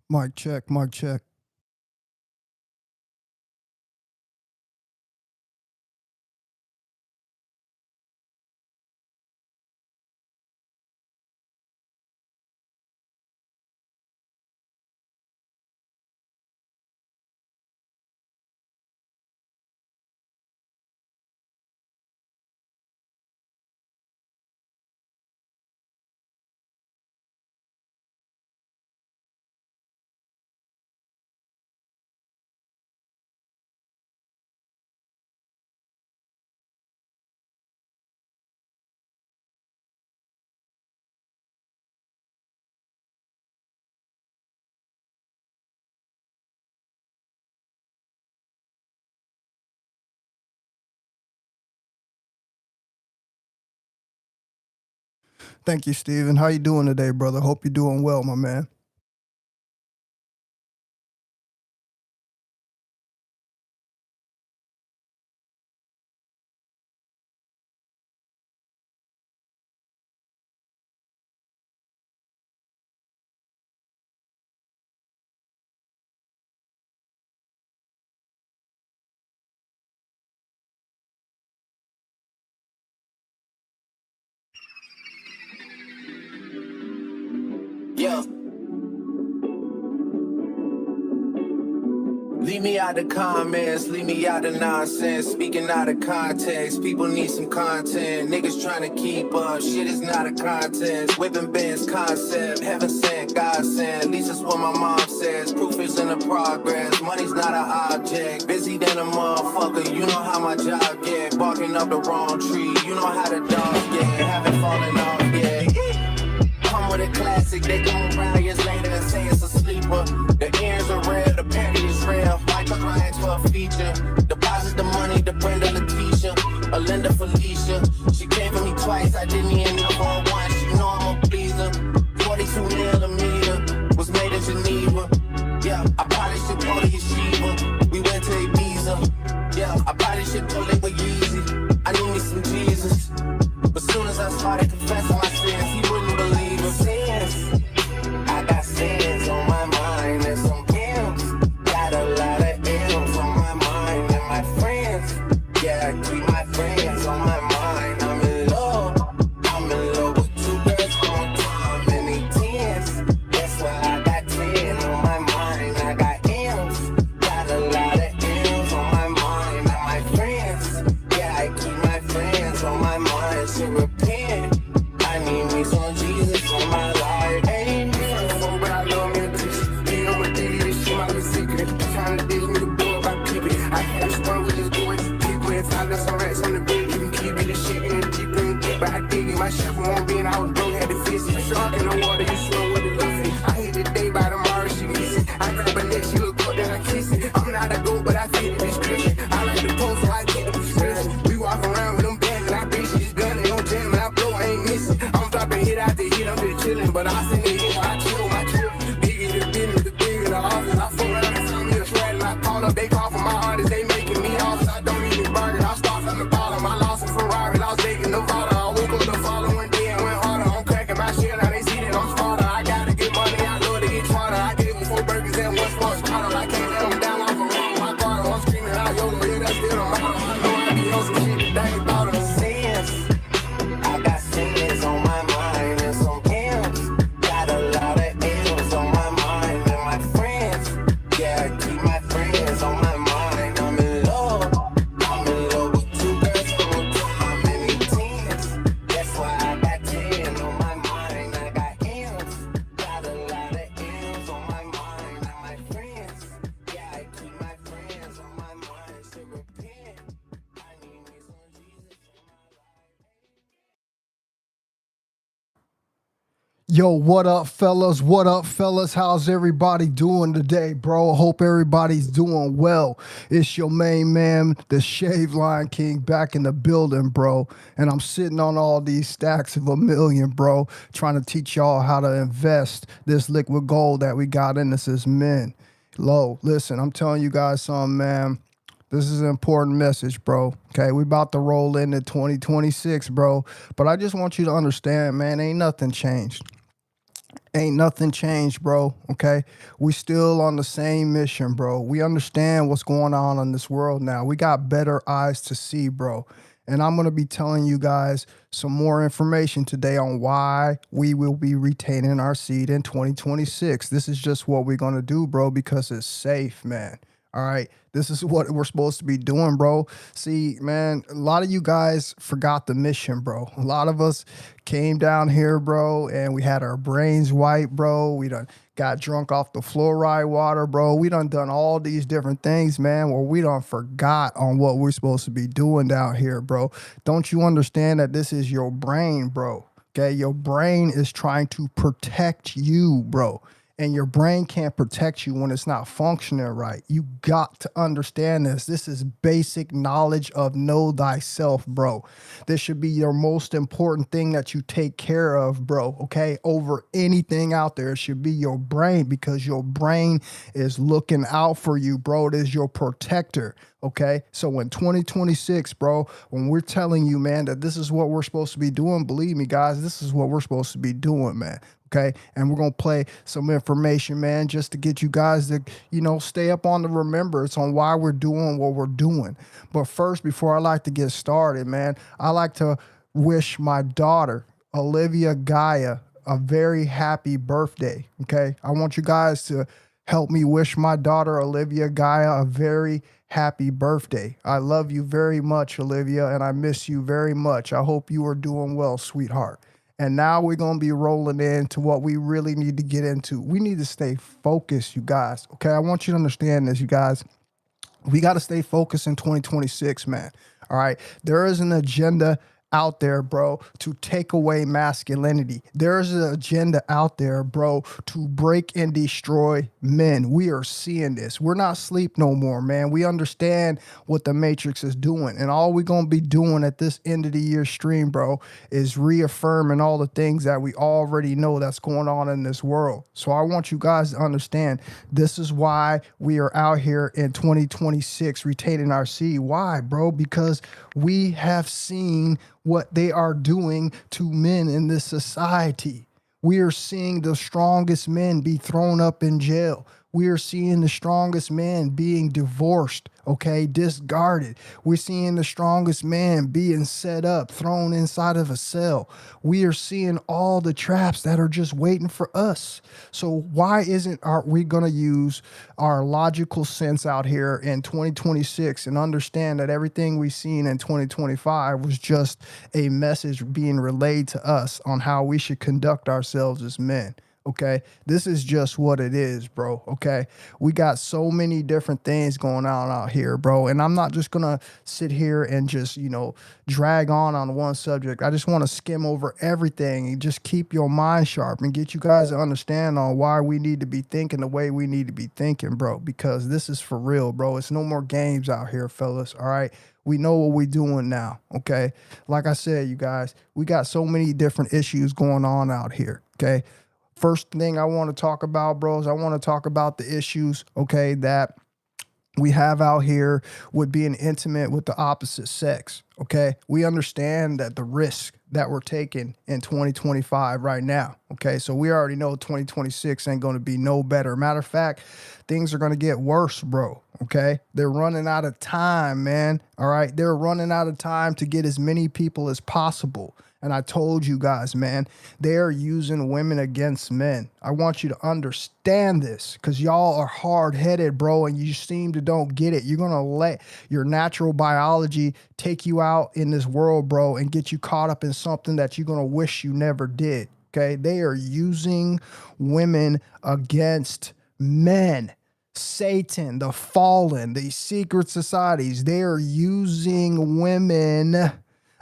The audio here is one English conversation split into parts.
Mic check, mic check. Thank you, Steven. How you doing today, brother? Hope you're doing well, my man. Yeah. Leave me out the comments, leave me out the nonsense. Speaking out of context, people need some content. Niggas trying to keep up, shit is not a contest. Whipping bands concept, heaven sent, God sent. At least that's what my mom says. Proof is in the progress, money's not an object. Busy than a motherfucker, you know how my job get. Barking up the wrong tree, you know how the dogs get. Haven't fallen off yet. Come with a classic, they gon' round years later and say it's a sleeper. The ears are real, the penny is real. Like a client to a feature. Deposit the money to Brenda Letitia, Alinda Felicia. She came for me twice, I didn't even know her once. She know I'm a pleaser. 42 millimeter, was made in Geneva. Yeah, I probably should go to Yeshiva. We went to Ibiza. Yeah, I probably should go live with Yeezy. I need me some Jesus. But soon as I started confessing my sins, he wouldn't believe it. Sins, I got sins on my mind and some M's. Got a lot of M's on my mind and my friends. Yeah, I keep my friends on my mind. I'm in love with two girls on time and they tens. That's why I got 10 on my mind. I got M's, got a lot of M's on my mind and my friends. Yeah, I keep my friends on my mind. To repent, I need me some Jesus on my life. Amen. But I love me a bitch. Ain't no daily, this shit my little secret. Trying to deal with the boy by people. I had to run with this boy. People, if I left some rats on the bed, you can keep it. This shit in deep in deep. But I dig it. My chef won't be, and I was broke, had to fix it. Shark in the water, you swim with the luffy. I hate the day by tomorrow, she missing. I grab her neck, she look up, then I kiss it. I'm not a goat, but I fit the description. I like the post, so I get the prescription. We walk around with them bags, and I bitch she's gun, and don't jam, and I blow, I ain't missing. I'm dropping hit after hit, I'm just chilling, but I send it hit, I chill, my chill. Bigger the business, the bigger the office. I fuck around and tell me a shred, and I call up, they call for my artists, they making me office. I don't even bargain, I start from the bottom. I lost a Ferrari, lost Vegas, Nevada. I woke up the following day and went harder. I'm cracking my shit, now they see that I'm smarter. I gotta get money, I love to get smarter. I gave them 4 burgers and 1 sports bottle. I can't let them down off a roll, my car. I'm screaming out, yo, yeah, that's still the model. I know I be on some shit that they ain't thought of. Sins, I got sins on my mind and some M's. Got a lot of M's on my mind and my friends. Yeah, I keep my friends on my mind. I'm in love with 2 girls on time and they tens. That's why I got 10 on my mind. I got M's, got a lot of M's on my mind and my friends. Yeah, I keep my friends on my mind. To repent, I need me some Jesus in my life. Yo, what up, fellas? What up, fellas? How's everybody doing today, bro? I hope everybody's doing well. It's your main man, the TheShavedLionKing, back in the building, bro. And I'm sitting on all these stacks of $1 million, bro, trying to teach y'all how to invest this liquid gold that we got in us as men. Listen, I'm telling you guys something, man. This is an important message, bro. Okay, we about to roll into 2026, bro. But I just want you to understand, man, ain't nothing changed. Ain't nothing changed, bro. Okay. We still on the same mission, bro. We understand what's going on in this world now. We got better eyes to see, bro. And I'm going to be telling you guys some more information today on why we will be retaining our seat in 2026. This is just what we're going to do, bro, because it's safe, man. All right. This is what we're supposed to be doing, bro. See, man, a lot of you guys forgot the mission, bro. A lot of us came down here, bro, and we had our brains white, bro. We done got drunk off the fluoride water, bro. We done all these different things, man, where we done forgot on what we're supposed to be doing down here, bro. Don't you understand that this is your brain, bro? Okay, your brain is trying to protect you, bro. And your brain can't protect you when it's not functioning right. You got to understand this. This is basic knowledge of know thyself, bro. This should be your most important thing that you take care of, bro, okay? Over anything out there, it should be your brain, because your brain is looking out for you, bro. It is your protector, okay? So in 2026, bro, when we're telling you, man, that this is what we're supposed to be doing, believe me, guys, this is what we're supposed to be doing, man. Okay, and we're gonna play some information, man, just to get you guys to, you know, stay up on the remembrance on why we're doing what we're doing. But first, before I like to get started, man, I like to wish my daughter, Olivia Gaia, a very happy birthday. Okay, I want you guys to help me wish my daughter, Olivia Gaia, a very happy birthday. I love you very much, Olivia, and I miss you very much. I hope you are doing well, sweetheart. And now we're going to be rolling into what we really need to get into. We need to stay focused, you guys. Okay, I want you to understand this, you guys. We got to stay focused in 2026, man. All right, there is an agenda out there, bro, to take away masculinity. There's an agenda out there, bro, to break and destroy men. We are seeing this. We're not asleep no more, man. We understand what the Matrix is doing. And all we're going to be doing at this end of the year stream, bro, is reaffirming all the things that we already know that's going on in this world. So I want you guys to understand this is why we are out here in 2026 retaining our seed. Why, bro? Because we have seen what they are doing to men in this society. We are seeing the strongest men be thrown up in jail. We are seeing the strongest men being divorced, okay, discarded. We're seeing the strongest man being set up, thrown inside of a cell. We are seeing all the traps that are just waiting for us. So why aren't we going to use our logical sense out here in 2026 and understand that everything we've seen in 2025 was just a message being relayed to us on how we should conduct ourselves as men? Okay, this is just what it is, bro. Okay, we got so many different things going on out here, bro. And I'm not just gonna sit here and just, you know, drag on one subject. I just want to skim over everything and just keep your mind sharp and get you guys to understand on why we need to be thinking the way we need to be thinking, bro. Because this is for real, bro. It's no more games out here, fellas. All right. We know what we're doing now, okay? Like I said, you guys, we got so many different issues going on out here, okay? First thing I want to talk about, bros, I want to talk about the issues, okay, that we have out here with being intimate with the opposite sex, okay? We understand that the risk that we're taking in 2025 right now, okay? So we already know 2026 ain't going to be no better. Matter of fact, things are going to get worse, bro, okay? They're running out of time, man, all right? They're running out of time to get as many people as possible. And I told you guys, man, they're using women against men. I want you to understand this because y'all are hard-headed, bro, and you seem to don't get it. You're going to let your natural biology take you out in this world, bro, and get you caught up in something that you're going to wish you never did, okay? They are using women against men. Satan, the fallen, the secret societies, they are using women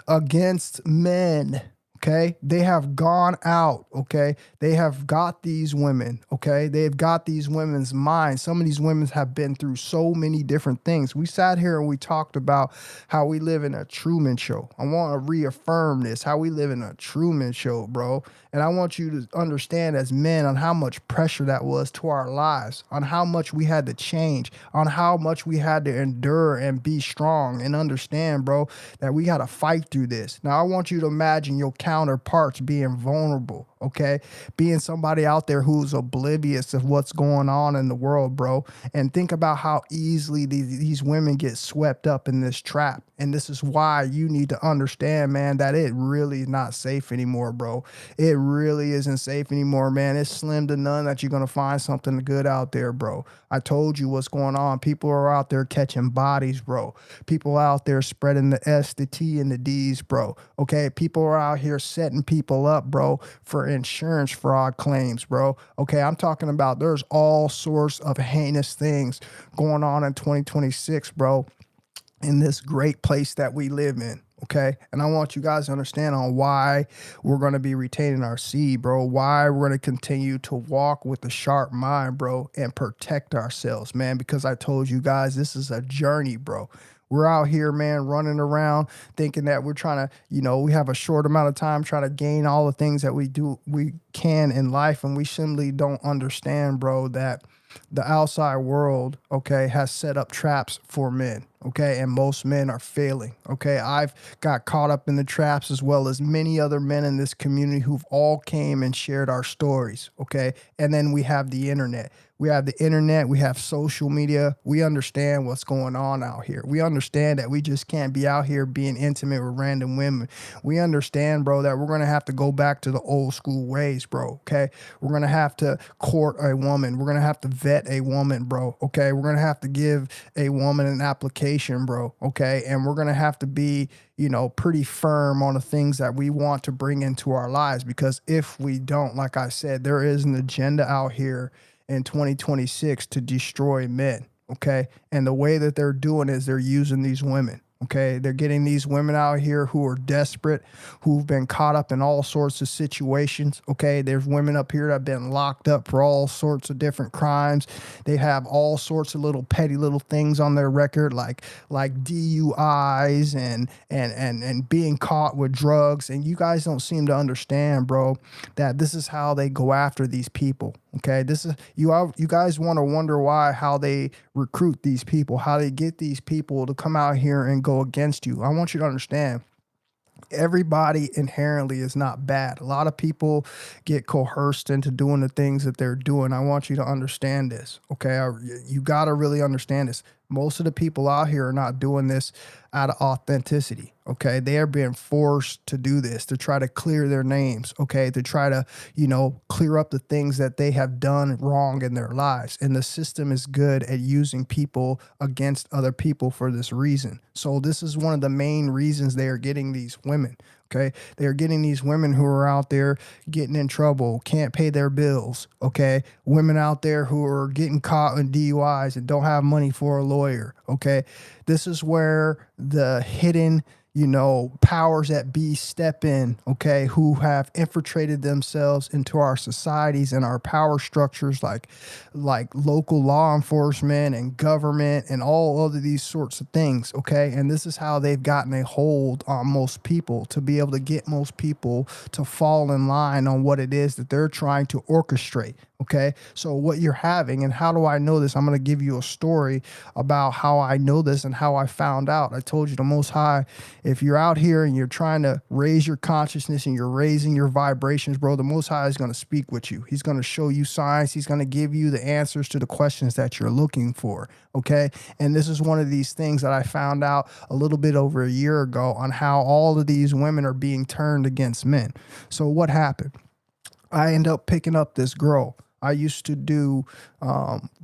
against men, okay? They have gone out, okay? They have got these women, okay? They've got these women's minds. Some of these women have been through so many different things. We sat here and we talked about how we live in a Truman Show. I want to reaffirm this, how we live in a Truman Show, bro. And I want you to understand as men on how much pressure that was to our lives, on how much we had to change, on how much we had to endure and be strong and understand, bro, that we got to fight through this. Now, I want you to imagine your counterparts being vulnerable, okay? Being somebody out there who's oblivious of what's going on in the world, bro. And think about how easily these women get swept up in this trap. And this is why you need to understand, man, that it really is not safe anymore, bro. It really isn't safe anymore, man. It's slim to none that you're going to find something good out there, bro. I told you what's going on. People are out there catching bodies, bro. People out there spreading the S, the T, and the D's, bro. Okay, people are out here setting people up, bro, for insurance fraud claims, bro. Okay, I'm talking about there's all sorts of heinous things going on in 2026, bro, in this great place that we live in. Okay. And I want you guys to understand on why we're going to be retaining our seed, bro. Why we're going to continue to walk with a sharp mind, bro, and protect ourselves, man. Because I told you guys, this is a journey, bro. We're out here, man, running around thinking that we're trying to, we have a short amount of time trying to gain all the things that we can in life. And we simply don't understand, bro, that the outside world, okay, has set up traps for men, okay, and most men are failing, okay. I've got caught up in the traps as well as many other men in this community who've all came and shared our stories, okay. And then we have the internet. We have the internet, we have social media. We understand what's going on out here. We understand that we just can't be out here being intimate with random women. We understand, bro, that we're going to have to go back to the old school ways, bro, okay? We're going to have to court a woman. We're going to have to vet a woman, bro, okay? We're going to have to give a woman an application, bro, okay? And we're going to have to be, pretty firm on the things that we want to bring into our lives, because if we don't, like I said, there is an agenda out here in 2026 to destroy men, okay? And the way that they're doing is they're using these women, okay? They're getting these women out here who are desperate, who've been caught up in all sorts of situations, okay? There's women up here that have been locked up for all sorts of different crimes. They have all sorts of little petty little things on their record, like DUIs and being caught with drugs. And you guys don't seem to understand, bro, that this is how they go after these people. Okay, this is you guys want to wonder how they recruit these people, how they get these people to come out here and go against you. I want you to understand, everybody inherently is not bad. A lot of people get coerced into doing the things that they're doing. I want you to understand this, okay? You got to really understand this. Most of the people out here are not doing this out of authenticity, okay? They are being forced to do this, to try to clear their names, okay? To try to, clear up the things that they have done wrong in their lives. And the system is good at using people against other people for this reason. So this is one of the main reasons they are getting these women. Okay, they're getting these women who are out there getting in trouble, can't pay their bills. Okay, women out there who are getting caught in DUIs and don't have money for a lawyer. Okay, this is where the hidden, powers that be step in, okay, who have infiltrated themselves into our societies and our power structures like local law enforcement and government and all of these sorts of things, okay? And this is how they've gotten a hold on most people, to be able to get most people to fall in line on what it is that they're trying to orchestrate. Okay, so what you're having, and how do I know this? I'm going to give you a story about how I know this and how I found out. I told you the Most High, if you're out here and you're trying to raise your consciousness and you're raising your vibrations, bro, the Most High is going to speak with you. He's going to show you signs. He's going to give you the answers to the questions that you're looking for. Okay, and this is one of these things that I found out a little bit over a year ago on how all of these women are being turned against men. So what happened? I end up picking up this girl. I used to do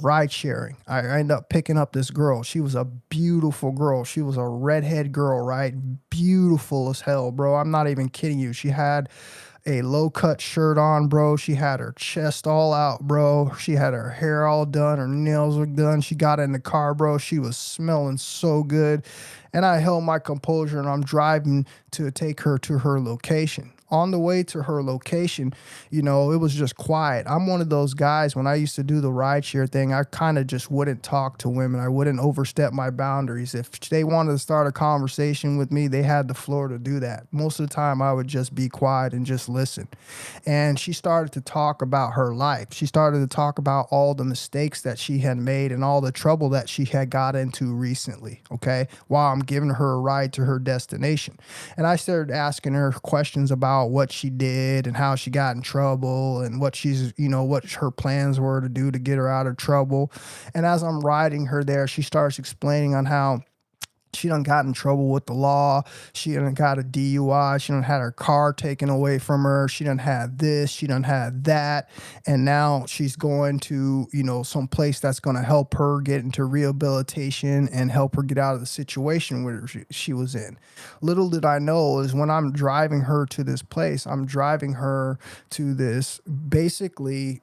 ride sharing. I ended up picking up this girl. She was a beautiful girl. She was a redhead girl, right? Beautiful as hell, bro. I'm not even kidding you. She had a low-cut shirt on, bro. She had her chest all out, bro. She had her hair all done. Her nails were done. She got in the car, bro. She was smelling so good. And I held my composure, and I'm driving to take her to her location. On the way to her location, it was just quiet. I'm one of those guys, when I used to do the rideshare thing, I kind of just wouldn't talk to women. I wouldn't overstep my boundaries. If they wanted to start a conversation with me, they had the floor to do that. Most of the time, I would just be quiet and just listen. And she started to talk about her life. She started to talk about all the mistakes that she had made and all the trouble that she had got into recently, okay, while I'm giving her a ride to her destination. And I started asking her questions about about what she did and how she got in trouble and what she's, what her plans were to do to get her out of trouble. And as I'm riding her there, she starts explaining on how she done got in trouble with the law. She done got a DUI. She done had her car taken away from her. She done had this. She done had that. And now she's going to, some place that's going to help her get into rehabilitation and help her get out of the situation where she was in. Little did I know is when I'm driving her to this place, I'm driving her to this basically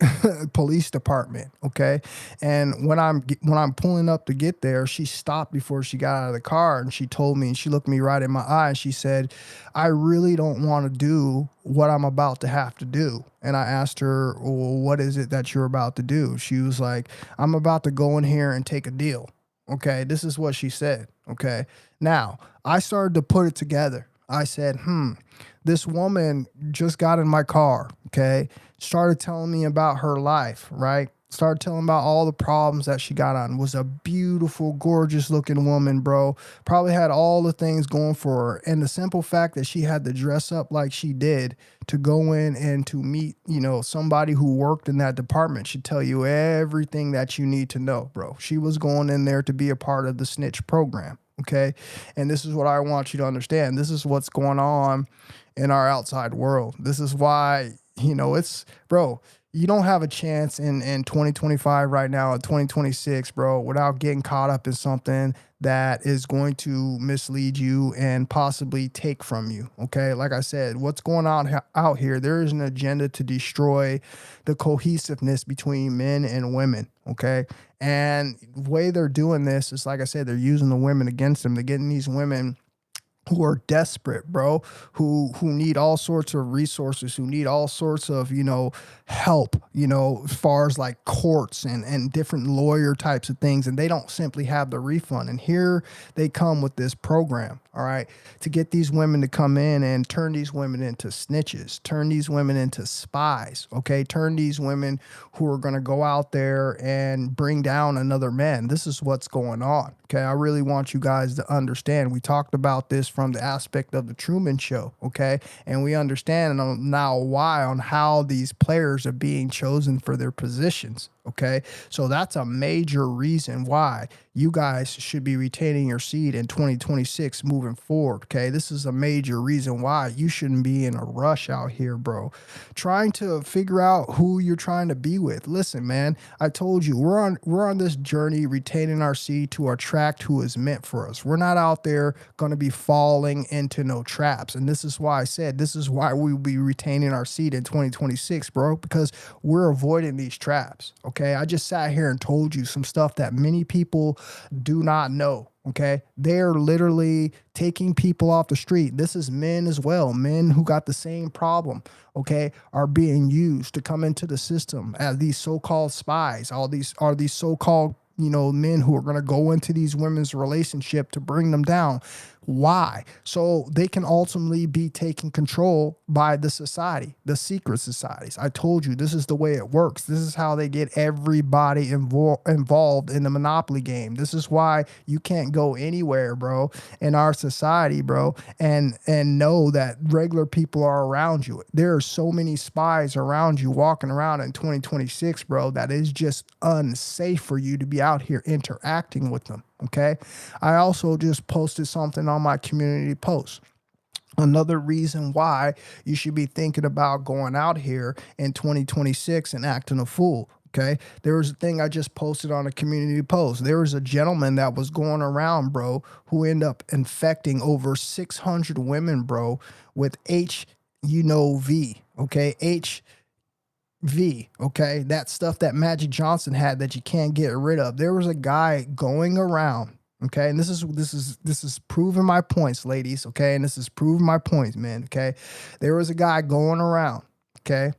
police department. Okay. And when I'm pulling up to get there, she stopped before she got out of the car. And she told me, and she looked me right in my eye, and she said, I really don't want to do what I'm about to have to do. And I asked her, well, what is it that you're about to do? She was like, I'm about to go in here and take a deal. Okay, this is what she said. Okay, now I started to put it together. I said, this woman just got in my car. Okay, started telling me about her life, right? Started telling about all the problems that she got on. Was a beautiful, gorgeous looking woman, bro. Probably had all the things going for her. And the simple fact that she had to dress up like she did to go in and to meet, somebody who worked in that department should tell you everything that you need to know, bro. She was going in there to be a part of the snitch program. Okay. And this is what I want you to understand. This is what's going on in our outside world. This is why, bro, you don't have a chance in 2025 right now, in 2026, bro, without getting caught up in something that is going to mislead you and possibly take from you. Okay. Like I said, what's going on out here, there is an agenda to destroy the cohesiveness between men and women. Okay. And the way they're doing this is, like I said, they're using the women against them. They're getting these women who are desperate, bro, who need all sorts of resources, who need all sorts of, help, as far as like courts and different lawyer types of things. And they don't simply have the refund. And here they come with this program, all right, to get these women to come in and turn these women into snitches, turn these women into spies, okay, turn these women who are going to go out there and bring down another man. This is what's going on. Okay, I really want you guys to understand. We talked about this from the aspect of the Truman Show, okay? And we understand now why on how these players are being chosen for their positions, okay? So that's a major reason why you guys should be retaining your seat in 2026 moving forward, okay? This is a major reason why you shouldn't be in a rush out here, bro. Trying to figure out who you're trying to be with. Listen, man, I told you, we're on this journey retaining our seat to attract who is meant for us. We're not out there going to be falling into no traps. And this is why I said, this is why we'll be retaining our seat in 2026, bro, because we're avoiding these traps, okay? I just sat here and told you some stuff that many people do not know. Okay, they're literally taking people off the street. This is men as well. Men who got the same problem, okay, are being used to come into the system as these so-called spies. All these are these so-called, men who are going to go into these women's relationship to bring them down. Why? So they can ultimately be taken control by the society, the secret societies. I told you, this is the way it works. This is how they get everybody involved in the Monopoly game. This is why you can't go anywhere, bro, in our society, bro, and know that regular people are around you. There are so many spies around you walking around in 2026, bro, that is just unsafe for you to be out here interacting with them. Okay. I also just posted something on my community post. Another reason why you should be thinking about going out here in 2026 and acting a fool. Okay. There was a thing I just posted on a community post. There was a gentleman that was going around, bro, who ended up infecting over 600 women, bro, with V. Okay. V, okay, that stuff that Magic Johnson had that you can't get rid of. There was a guy going around, okay, and this is proving my points, ladies, okay, and this is proving my points, man, okay. There was a guy going around, okay,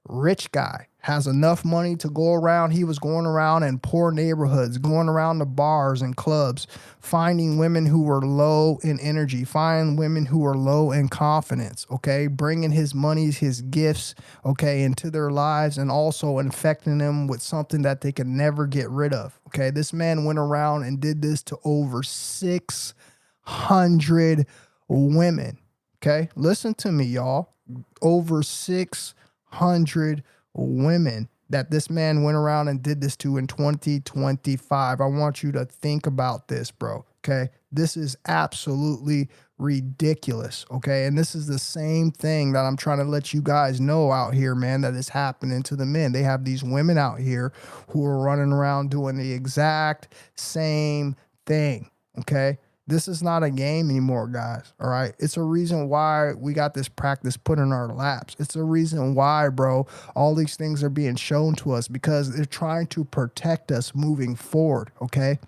rich guy, has enough money to go around. He was going around in poor neighborhoods, going around the bars and clubs, finding women who were low in energy, finding women who were low in confidence, okay, bringing his monies, his gifts, okay, into their lives and also infecting them with something that they could never get rid of, okay. This man went around and did this to over 600 women. Okay, listen to me, y'all. Over 600 women that this man went around and did this to in 2025. I want you to think about this, bro. Okay, this is absolutely ridiculous. Okay, and this is the same thing that I'm trying to let you guys know out here, man, that is happening to the men. They have these women out here who are running around doing the exact same thing. Okay, this is not a game anymore, guys. All right. It's a reason why we got this practice put in our laps. It's a reason why, bro, all these things are being shown to us, because they're trying to protect us moving forward. Okay.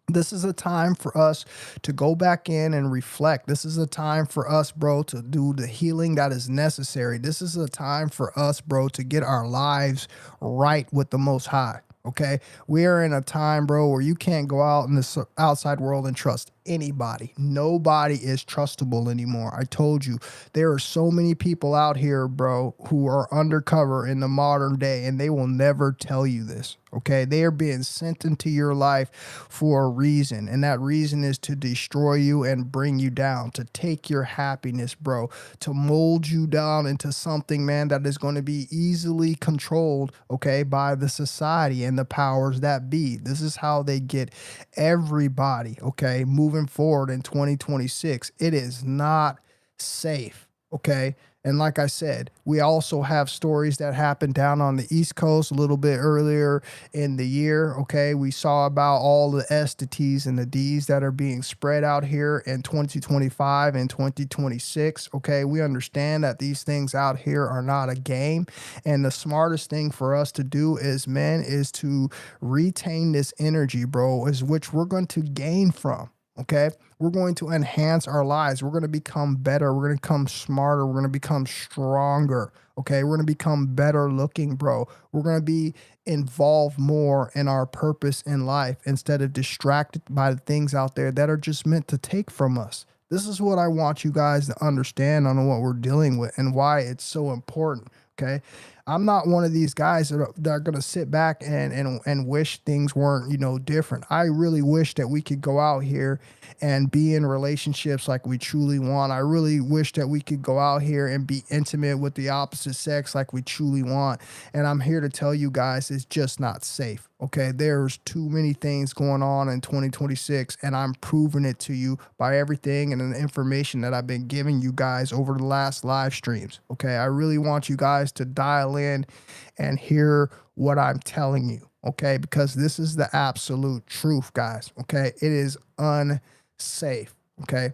This is a time for us to go back in and reflect. This is a time for us, bro, to do the healing that is necessary. This is a time for us, bro, to get our lives right with the Most High. Okay, we are in a time, bro, where you can't go out in the outside world and trust anybody. Nobody is trustable anymore. I told you, there are so many people out here, bro, who are undercover in the modern day, and they will never tell you this. Okay, they are being sent into your life for a reason, and that reason is to destroy you and bring you down, to take your happiness, bro, to mold you down into something, man, that is going to be easily controlled, okay, by the society and the powers that be. This is how they get everybody, okay, moving forward in 2026. It is not safe, okay? And like I said, we also have stories that happened down on the East Coast a little bit earlier in the year. Okay, we saw about all the S, the T's, and the D's that are being spread out here in 2025 and 2026. Okay, we understand that these things out here are not a game. And the smartest thing for us to do as men is to retain this energy, bro, is which we're going to gain from. Okay, we're going to enhance our lives. We're going to become better. We're going to become smarter. We're going to become stronger. Okay, we're going to become better looking, bro. We're going to be involved more in our purpose in life instead of distracted by the things out there that are just meant to take from us. This is what I want you guys to understand on what we're dealing with and why it's so important. Okay, I'm not one of these guys that are going to sit back and wish things weren't, you know, different. I really wish that we could go out here and be in relationships like we truly want. I really wish that we could go out here and be intimate with the opposite sex like we truly want. And I'm here to tell you guys, it's just not safe. Okay, there's too many things going on in 2026, and I'm proving it to you by everything and the information that I've been giving you guys over the last live streams. Okay, I really want you guys to dial in and hear what I'm telling you. Okay, because this is the absolute truth, guys. Okay, it is unsafe. Okay.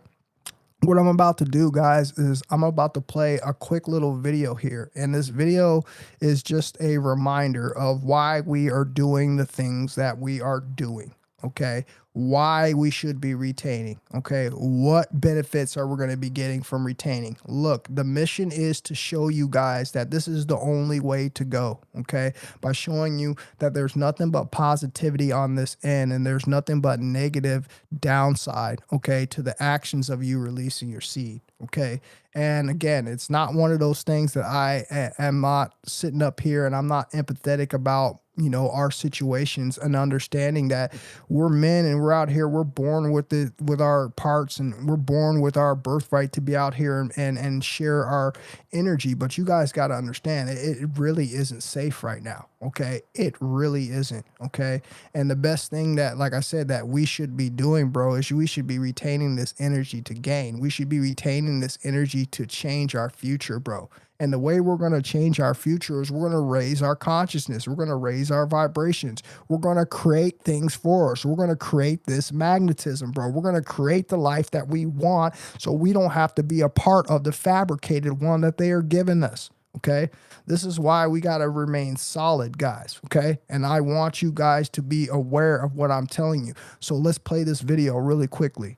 What I'm about to do, guys, is I'm about to play a quick little video here. And this video is just a reminder of why we are doing the things that we are doing. Okay, why we should be retaining. Okay, what benefits are we going to be getting from retaining? Look, the mission is to show you guys that this is the only way to go. Okay, by showing you that there's nothing but positivity on this end and there's nothing but negative downside, okay, to the actions of you releasing your seed. Okay, and again, it's not one of those things that I am not sitting up here and I'm not empathetic about, you know, our situations, and understanding that we're men and we're out here, we're born with our parts, and we're born with our birthright to be out here and share our energy. But you guys got to understand, it really isn't safe right now. Okay, it really isn't. Okay, and the best thing that, like I said, that we should be doing, bro, is we should be retaining this energy to gain. We should be retaining this energy to change our future, bro. And the way we're going to change our future is we're going to raise our consciousness. We're going to raise our vibrations. We're going to create things for us. We're going to create this magnetism, bro. We're going to create the life that we want, so we don't have to be a part of the fabricated one that they are giving us. Okay, this is why we got to remain solid, guys. Okay, and I want you guys to be aware of what I'm telling you. So let's play this video really quickly.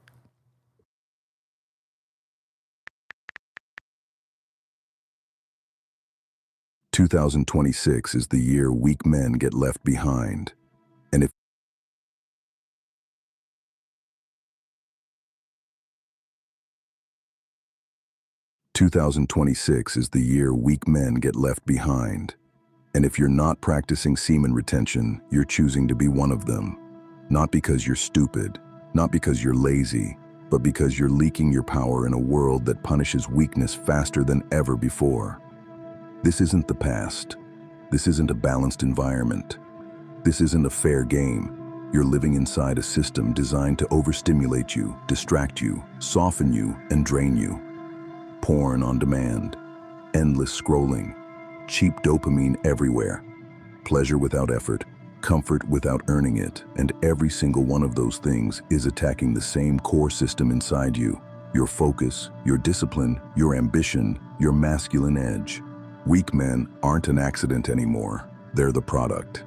2026 is the year weak men get left behind. And if 2026 is the year weak men get left behind. And if you're not practicing semen retention, you're choosing to be one of them. Not because you're stupid, not because you're lazy, but but because you're leaking your power in a world that punishes weakness faster than ever before. This isn't the past. This isn't a balanced environment. This isn't a fair game. You're living inside a system designed to overstimulate you, distract you, soften you, and drain you. Porn on demand, endless scrolling, cheap dopamine everywhere, pleasure without effort, comfort without earning it, and every single one of those things is attacking the same core system inside you: your focus, your discipline, your ambition, your masculine edge. Weak men aren't an accident anymore. They're the product.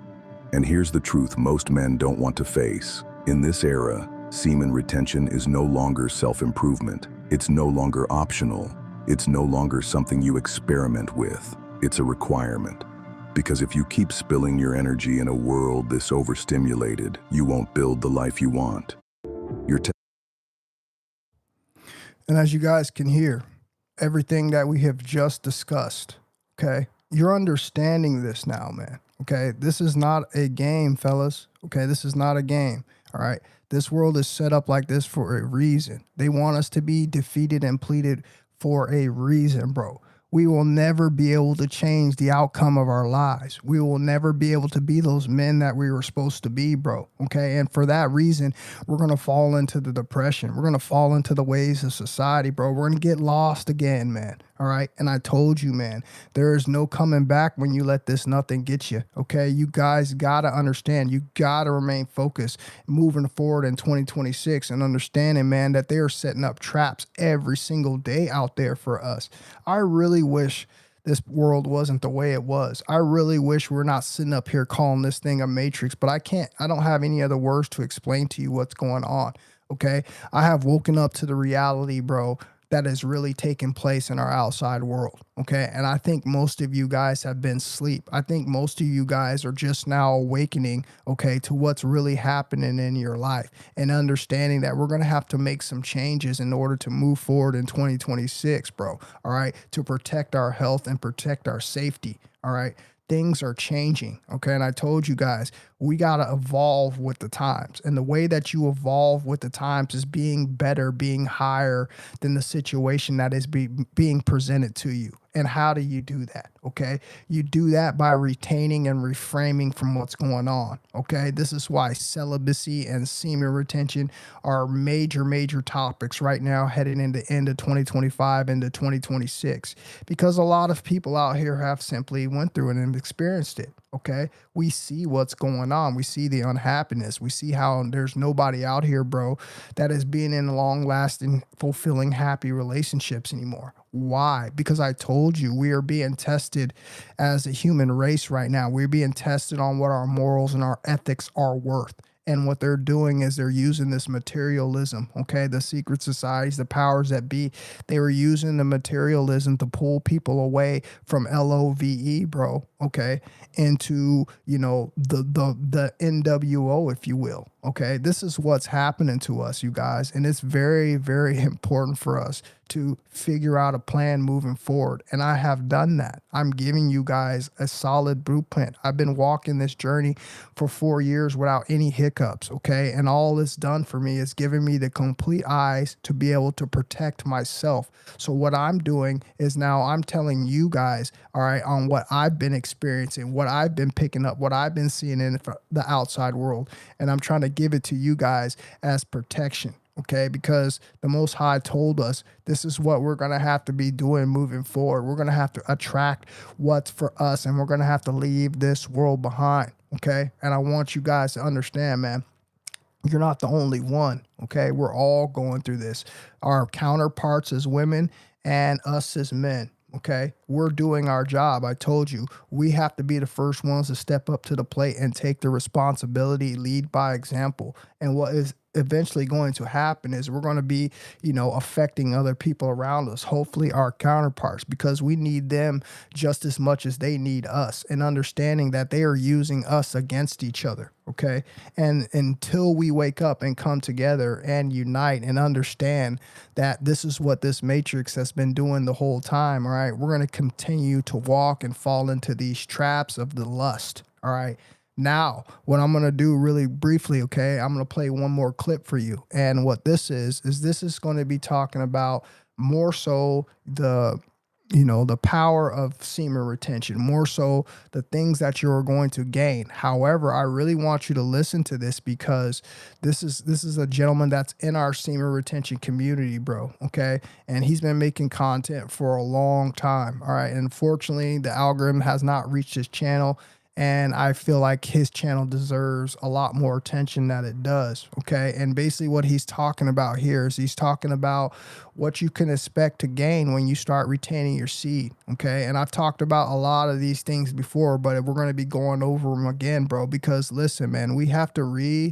And here's the truth most men don't want to face. In this era, semen retention is no longer self-improvement. It's no longer optional. It's no longer something you experiment with. It's a requirement. Because if you keep spilling your energy in a world this overstimulated, you won't build the life you want. And as you guys can hear, everything that we have just discussed, okay, you're understanding this now, man. Okay, this is not a game, fellas. Okay, this is not a game. All right, this world is set up like this for a reason. They want us to be defeated and pleaded for a reason, bro. We will never be able to change the outcome of our lives. We will never be able to be those men that we were supposed to be, bro. Okay. And for that reason, we're going to fall into the depression. We're going to fall into the ways of society, bro. We're going to get lost again, man. All right. And I told you, man, there is no coming back when you let this nothing get you. Okay. You guys got to understand. You got to remain focused moving forward in 2026 and understanding, man, that they are setting up traps every single day out there for us. I really wish this world wasn't the way it was. I really wish we're not sitting up here calling this thing a matrix, but I can't. I don't have any other words to explain to you what's going on. Okay. I have woken up to the reality, bro, that is really taking place in our outside world. Okay. And I think most of you guys have been asleep. I think most of you guys are just now awakening, okay, to what's really happening in your life and understanding that we're going to have to make some changes in order to move forward in 2026, bro. All right. To protect our health and protect our safety. All right. Things are changing. Okay. And I told you guys, we got to evolve with the times. And the way that you evolve with the times is being better, being higher than the situation that is being presented to you. And how do you do that? Okay. You do that by retaining and reframing from what's going on. Okay. This is why celibacy and semen retention are major, major topics right now heading into end of 2025 into 2026, because a lot of people out here have simply went through it and experienced it. Okay. We see what's going on. We see the unhappiness. We see how there's nobody out here, bro, that is being in long lasting, fulfilling, happy relationships anymore. Why? Because I told you we are being tested as a human race right now. We're being tested on what our morals and our ethics are worth. And what they're doing is they're using this materialism, okay? The secret societies, the powers that be, they were using the materialism to pull people away from LOVE, bro, okay? Into, you know, the NWO, if you will, okay? This is what's happening to us, you guys. And it's very, very important for us to figure out a plan moving forward. And I have done that. I'm giving you guys a solid blueprint. I've been walking this journey for 4 years without any hiccups, okay? And all it's done for me is giving me the complete eyes to be able to protect myself. So what I'm doing is now I'm telling you guys, all right, on what I've been experiencing, what I've been picking up, what I've been seeing in the outside world. And I'm trying to give it to you guys as protection. Okay, because the Most High told us this is what we're going to have to be doing moving forward. We're going to have to attract what's for us, and we're going to have to leave this world behind. Okay, and I want you guys to understand, man, you're not the only one. Okay, we're all going through this. Our counterparts as women and us as men. Okay, we're doing our job. I told you we have to be the first ones to step up to the plate and take the responsibility, lead by example. And what is eventually going to happen is we're going to be, you know, affecting other people around us, hopefully our counterparts, because we need them just as much as they need us, and understanding that they are using us against each other. Okay. And until we wake up and come together and unite and understand that this is what this matrix has been doing the whole time. All right. We're going to continue to walk and fall into these traps of the lust. All right. Now, what I'm going to do really briefly, okay, I'm going to play one more clip for you. And what this is this is going to be talking about more so the, you know, the power of semen retention, more so the things that you're going to gain. However, I really want you to listen to this because this is a gentleman that's in our semen retention community, bro. Okay. And he's been making content for a long time. All right. And unfortunately, the algorithm has not reached his channel. And I feel like his channel deserves a lot more attention than it does. Okay. And basically what he's talking about here is he's talking about what you can expect to gain when you start retaining your seed. Okay. And I've talked about a lot of these things before, but we're going to be going over them again, bro, because listen, man, we have to reaffirm,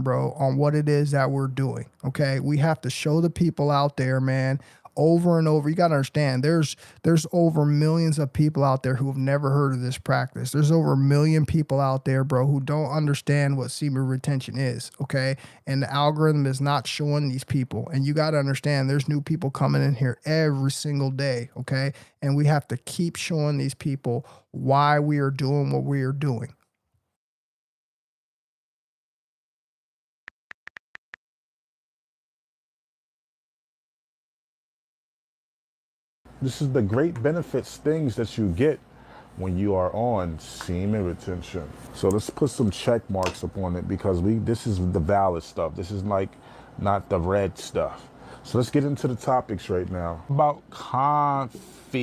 bro, on what it is that we're doing. Okay. We have to show the people out there, man, over and over. You got to understand there's over millions of people out there who have never heard of this practice. There's over 1 million people out there, bro, who don't understand what semen retention is. Okay. And the algorithm is not showing these people. And you got to understand there's new people coming in here every single day. Okay. And we have to keep showing these people why we are doing what we are doing. This is the great benefits, things that you get when you are on semen retention. So let's put some check marks upon it because this is the valid stuff. This is like not the red stuff. So let's get into the topics right now. About confidence.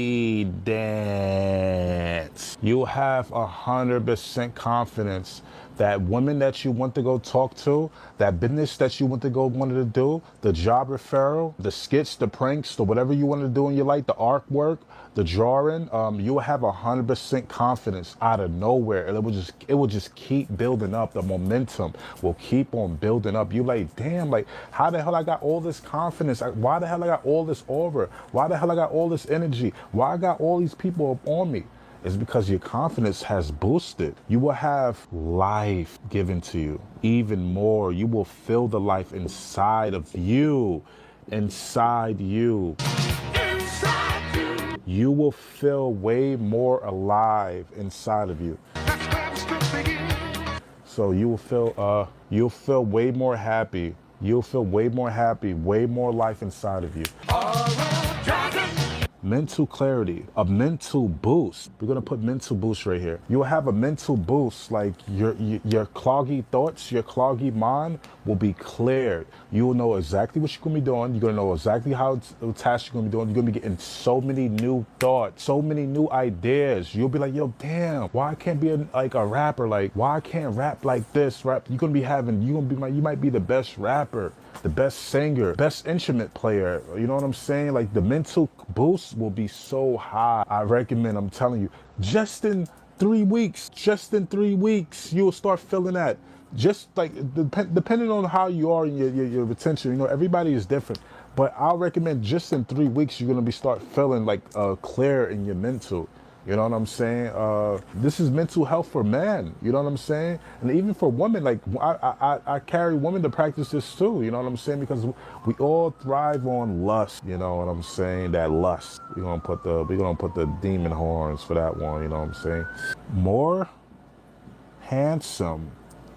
You have 100% confidence that women that you want to go talk to, that business that you want to to do, the job referral, the skits, the pranks, the whatever you want to do in your life, the artwork, the drawing, you will have 100% confidence out of nowhere. And it will just keep building up. The momentum will keep on building up. You like, damn, like how the hell I got all this confidence? Why the hell I got all this aura? Why the hell I got all this energy? Why I got all these people up on me? It's because your confidence has boosted. You will have life given to you even more. You will feel the life inside of you, inside you. You will feel way more alive inside of you. So you'll feel way more happy. You'll feel way more happy, way more life inside of you. Mental clarity, a mental boost. We're gonna put mental boost right here. You'll have a mental boost, like your cloggy thoughts, your cloggy mind will be cleared. You will know exactly what you're gonna be doing. You're gonna know exactly how tasks you're gonna be doing. You're gonna be getting so many new thoughts, so many new ideas. You'll be like, yo, damn, why I can't be like a rapper? Like, why I can't rap like this? Rap. You might be the best rapper, the best singer, best instrument player. You know what I'm saying? Like the mental boost will be so high. I recommend, I'm telling you, just in 3 weeks, you'll start feeling that. Just like depending on how you are in your retention, you know, everybody is different. But I'll recommend just in 3 weeks, you're gonna start feeling like clear in your mental. You know what I'm saying? This is mental health for men. You know what I'm saying? And even for women, like I carry women to practice this too. You know what I'm saying? Because we all thrive on lust. You know what I'm saying? That lust. We're gonna put the demon horns for that one. You know what I'm saying? More handsome.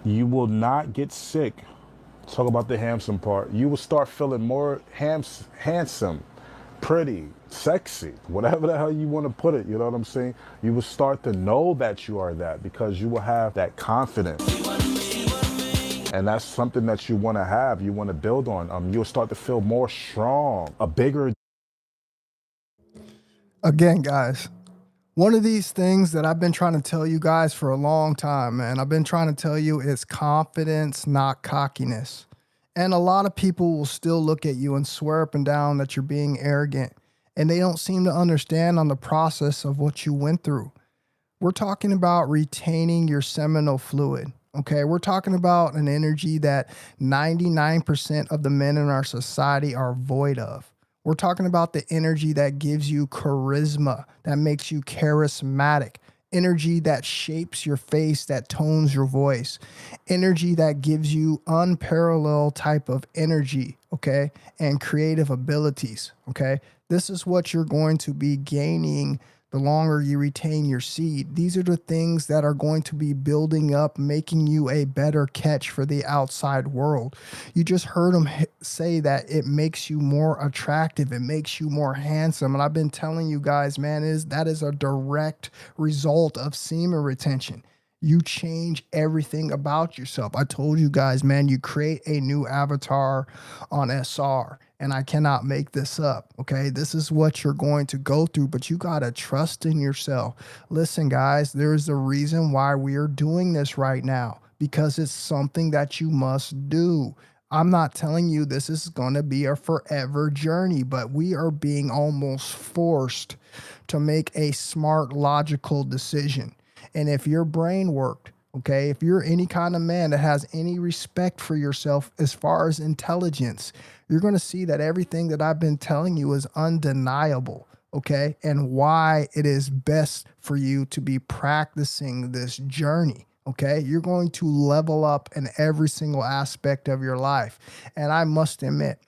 You will not get sick. Talk about the handsome part. You will start feeling more handsome, pretty, sexy, whatever the hell you want to put it. You know what I'm saying? You will start to know that you are that because you will have that confidence. And that's something that you want to have, you want to build on. You'll start to feel more strong, a bigger. Again, guys, one of these things that I've been trying to tell you guys for a long time, man, I've been trying to tell you is confidence, not cockiness. And a lot of people will still look at you and swear up and down that you're being arrogant. And they don't seem to understand on the process of what you went through. We're talking about retaining your seminal fluid. Okay, we're talking about an energy that 99% of the men in our society are void of. We're talking about the energy that gives you charisma, that makes you charismatic, energy that shapes your face, that tones your voice, energy that gives you unparalleled type of energy, okay, and creative abilities, okay? This is what you're going to be gaining the longer you retain your seed. These are the things that are going to be building up, making you a better catch for the outside world. You just heard him say that it makes you more attractive. It makes you more handsome. And I've been telling you guys, man, that is a direct result of semen retention. You change everything about yourself. I told you guys, man, you create a new avatar on SR, and I cannot make this up, okay? This is what you're going to go through, but you got to trust in yourself. Listen, guys, there's a reason why we are doing this right now, because it's something that you must do. I'm not telling you this is going to be a forever journey, but we are being almost forced to make a smart, logical decision. And if your brain worked, okay, if you're any kind of man that has any respect for yourself as far as intelligence, you're going to see that everything that I've been telling you is undeniable, okay, and why it is best for you to be practicing this journey. Okay, you're going to level up in every single aspect of your life. And I must admit,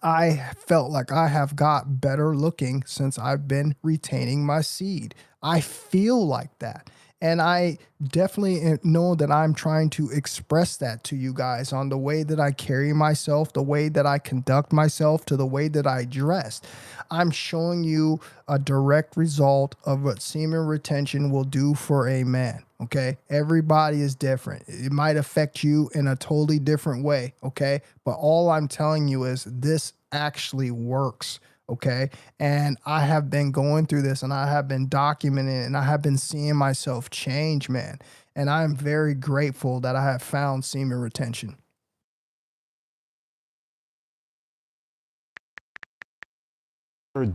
I felt like I have got better looking since I've been retaining my seed. I feel like that. And I definitely know that I'm trying to express that to you guys on the way that I carry myself, the way that I conduct myself, to the way that I dress. I'm showing you a direct result of what semen retention will do for a man. Okay, everybody is different. It might affect you in a totally different way. Okay, but all I'm telling you is this actually works. Okay, and I have been going through this, and I have been documenting it, and I have been seeing myself change, man. And I am very grateful that I have found semen retention.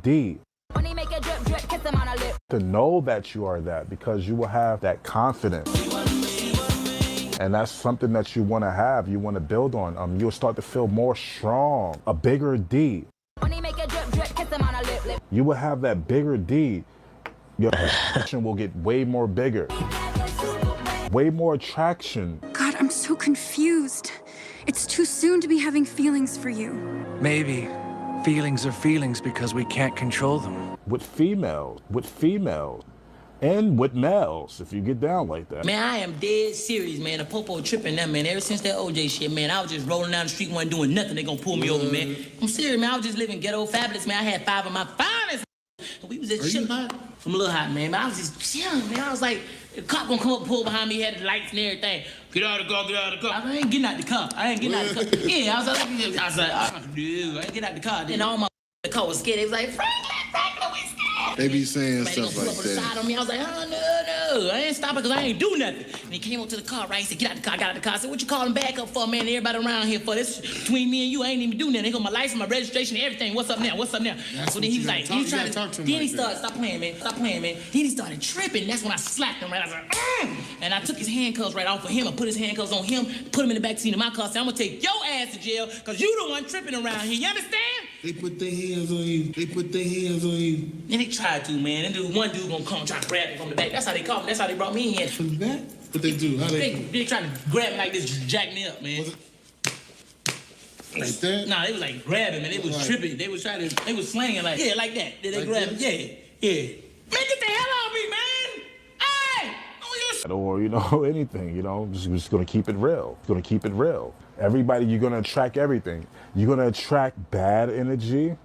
D. To know that you are that, because you will have that confidence. And that's something that you want to have, you want to build on. You'll start to feel more strong, a bigger D. You will have that bigger D. Your attraction will get way more bigger. Way more attraction. God, I'm so confused. It's too soon to be having feelings for you. Maybe. Feelings are feelings because we can't control them. With females, and with males, if you get down like that. Man, I am dead serious, man. The popo tripping that, man. Ever since that OJ shit, man, I was just rolling down the street, wasn't doing nothing. They gonna pull me over, man. I'm serious, man. I was just living ghetto fabulous, man. I had 5 of my finest. We was just chilling. I'm a little hot, man. But I was just chilling, man. I was like, the cop gonna come up, pull behind me, had the lights and everything. Get out of the car, get out of the car. I ain't getting out the car. I ain't getting out the car. Yeah, I was like, dude, I ain't getting out the car. Then all my the car was scared. They was like, Franklin, we scared. They be saying man, stuff like that. Side on me. I was like, oh, no. I ain't stopping because I ain't do nothing. And he came up to the car, right? He said, get out the car, I got out the car. I said, what you calling back up for, man? Everybody around here for this between me and you, I ain't even do nothing. They got my license, my registration, everything. What's up now? So then he was like, he was trying to talk to him. Then he started, stop playing, man. Then he started tripping. That's when I slapped him, right? I was like, and I took his handcuffs right off of him. I put his handcuffs on him, put him in the back seat of my car. Said, I'm gonna take your ass to jail because you the one tripping around here. You understand? They put their hands on you. And they tried to, man. And one dude gonna come try to grab me from the back. That's how they caught me. That's how they brought me in. From the back? What they do? How they trying to grab me like this, jack me up, man. Like that? Nah, they was like grabbing, man. They was tripping. They was slanging like, yeah, like that. They like grab me. Yeah. Man, get the hell off me, man! Hey! Or, anything, just gonna keep it real. Everybody, you're gonna attract everything. You're gonna attract bad energy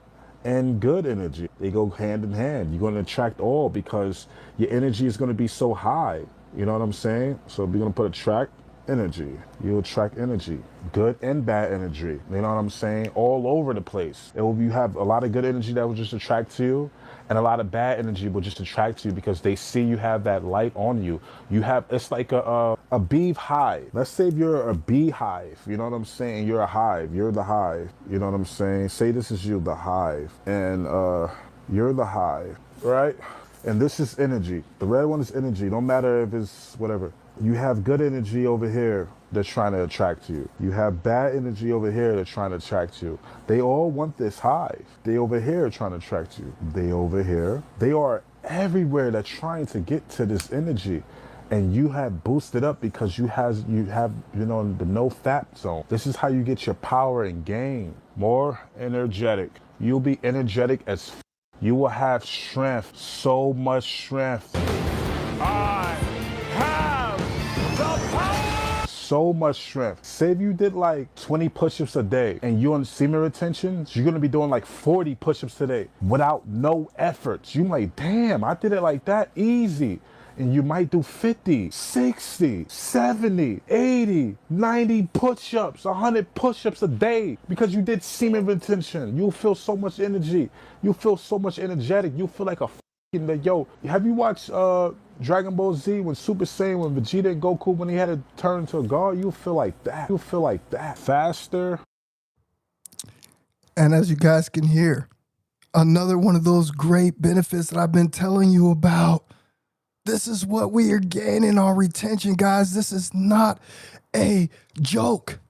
and good energy. They go hand in hand. You're gonna attract all because your energy is gonna be so high. You know what I'm saying? So we're gonna put attract energy. You attract energy, good and bad energy. You know what I'm saying? All over the place. You have a lot of good energy that will just attract to you, and a lot of bad energy will just attract to you because they see you have that light on you. It's like a beehive. Let's say you're a beehive. You know what I'm saying? You're a hive. You're the hive. You know what I'm saying? Say this is you, the hive, and you're the hive, right? And this is energy. The red one is energy. No matter if it's whatever. You have good energy over here that's trying to attract you. You have bad energy over here that's trying to attract you. They all want this hive. They over here trying to attract you. They over here. They are everywhere that's trying to get to this energy. And you have boosted up because you have the no fap zone. This is how you get your power and gain. More energetic. You'll be energetic as You will have strength, so much strength. I have the power! So much strength. Say if you did like 20 push-ups a day and you're on semen retention, you're gonna be doing like 40 push-ups today without no efforts. You're like, damn, I did it like that easy. And you might do 50, 60, 70, 80, 90 push-ups, 100 push-ups a day because you did semen retention. You'll feel so much energy. You'll feel so much energetic. You'll feel like a fucking, yo, have you watched Dragon Ball Z when Super Saiyan, when Vegeta and Goku, when he had to turn to a god? You'll feel like that. You'll feel like that. Faster. And as you guys can hear, another one of those great benefits that I've been telling you about. This is what we are gaining on retention, guys. This is not a joke.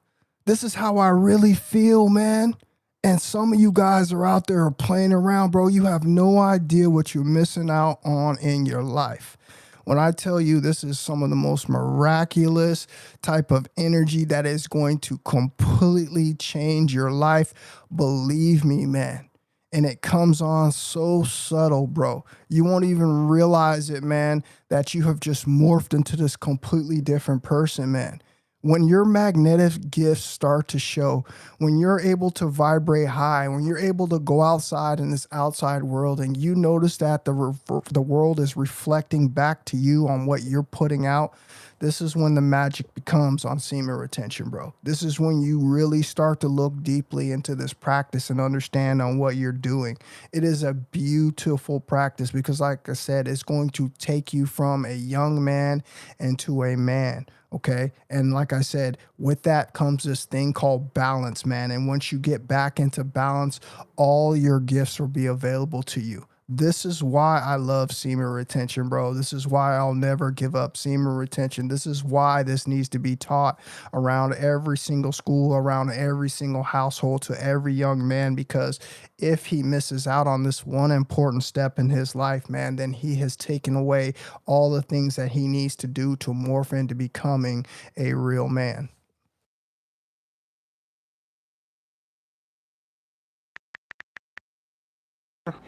This is how I really feel, man. And some of you guys are out there playing around, bro. You have no idea what you're missing out on in your life. When I tell you this is some of the most miraculous type of energy that is going to completely change your life, believe me, man. And it comes on so subtle, bro. You won't even realize it, man, that you have just morphed into this completely different person, man. When your magnetic gifts start to show, when you're able to vibrate high, when you're able to go outside in this outside world and you notice that the world is reflecting back to you on what you're putting out, this is when the magic becomes on semen retention, bro. This is when you really start to look deeply into this practice and understand on what you're doing. It is a beautiful practice because, like I said, it's going to take you from a young man into a man. Okay. And like I said, with that comes this thing called balance, man. And once you get back into balance, all your gifts will be available to you. This is why I love semen retention, bro. This is why I'll never give up semen retention. This is why this needs to be taught around every single school, around every single household, to every young man, because if he misses out on this one important step in his life, man, then he has taken away all the things that he needs to do to morph into becoming a real man.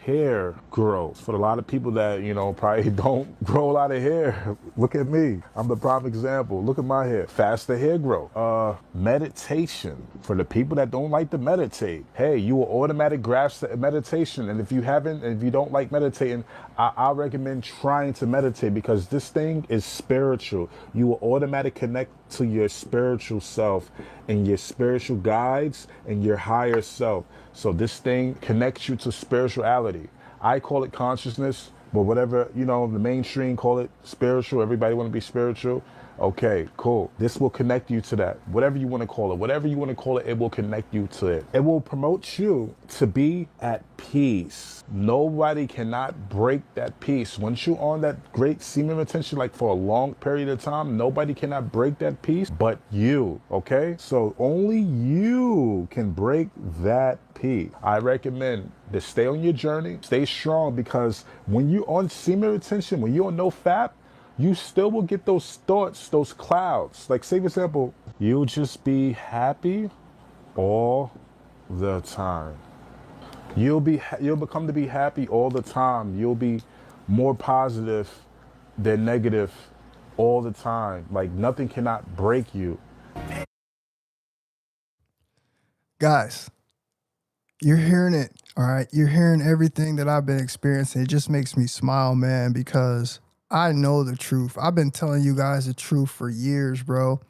Hair grows. For a lot of people that, you know, probably don't grow a lot of hair, look at me. I'm the prime example. Look at my hair. Faster hair growth. Meditation. For the people that don't like to meditate, hey, you will automatic grasp meditation. And if you haven't, and if you don't like meditating, I recommend trying to meditate because this thing is spiritual. You will automatic connect to your spiritual self and your spiritual guides and your higher self. So this thing connects you to spirituality. I call it consciousness, but whatever, you know, the mainstream call it spiritual. Everybody want to be spiritual. Okay, cool. This will connect you to that. Whatever you want to call it, whatever you want to call it, it will connect you to it. It will promote you to be at peace. Nobody cannot break that peace. Once you're on that great semen retention, like for a long period of time, nobody cannot break that peace but you, okay? So only you can break that peace. I recommend to stay on your journey, stay strong, because when you're on semen retention, when you're on no fap, you still will get those thoughts, those clouds. Like, say for example, you'll just be happy all the time. You'll become to be happy all the time. You'll be more positive than negative all the time. Like, nothing cannot break you. Guys, you're hearing it, all right? You're hearing everything that I've been experiencing. It just makes me smile, man, because I know the truth. I've been telling you guys the truth for years, bro.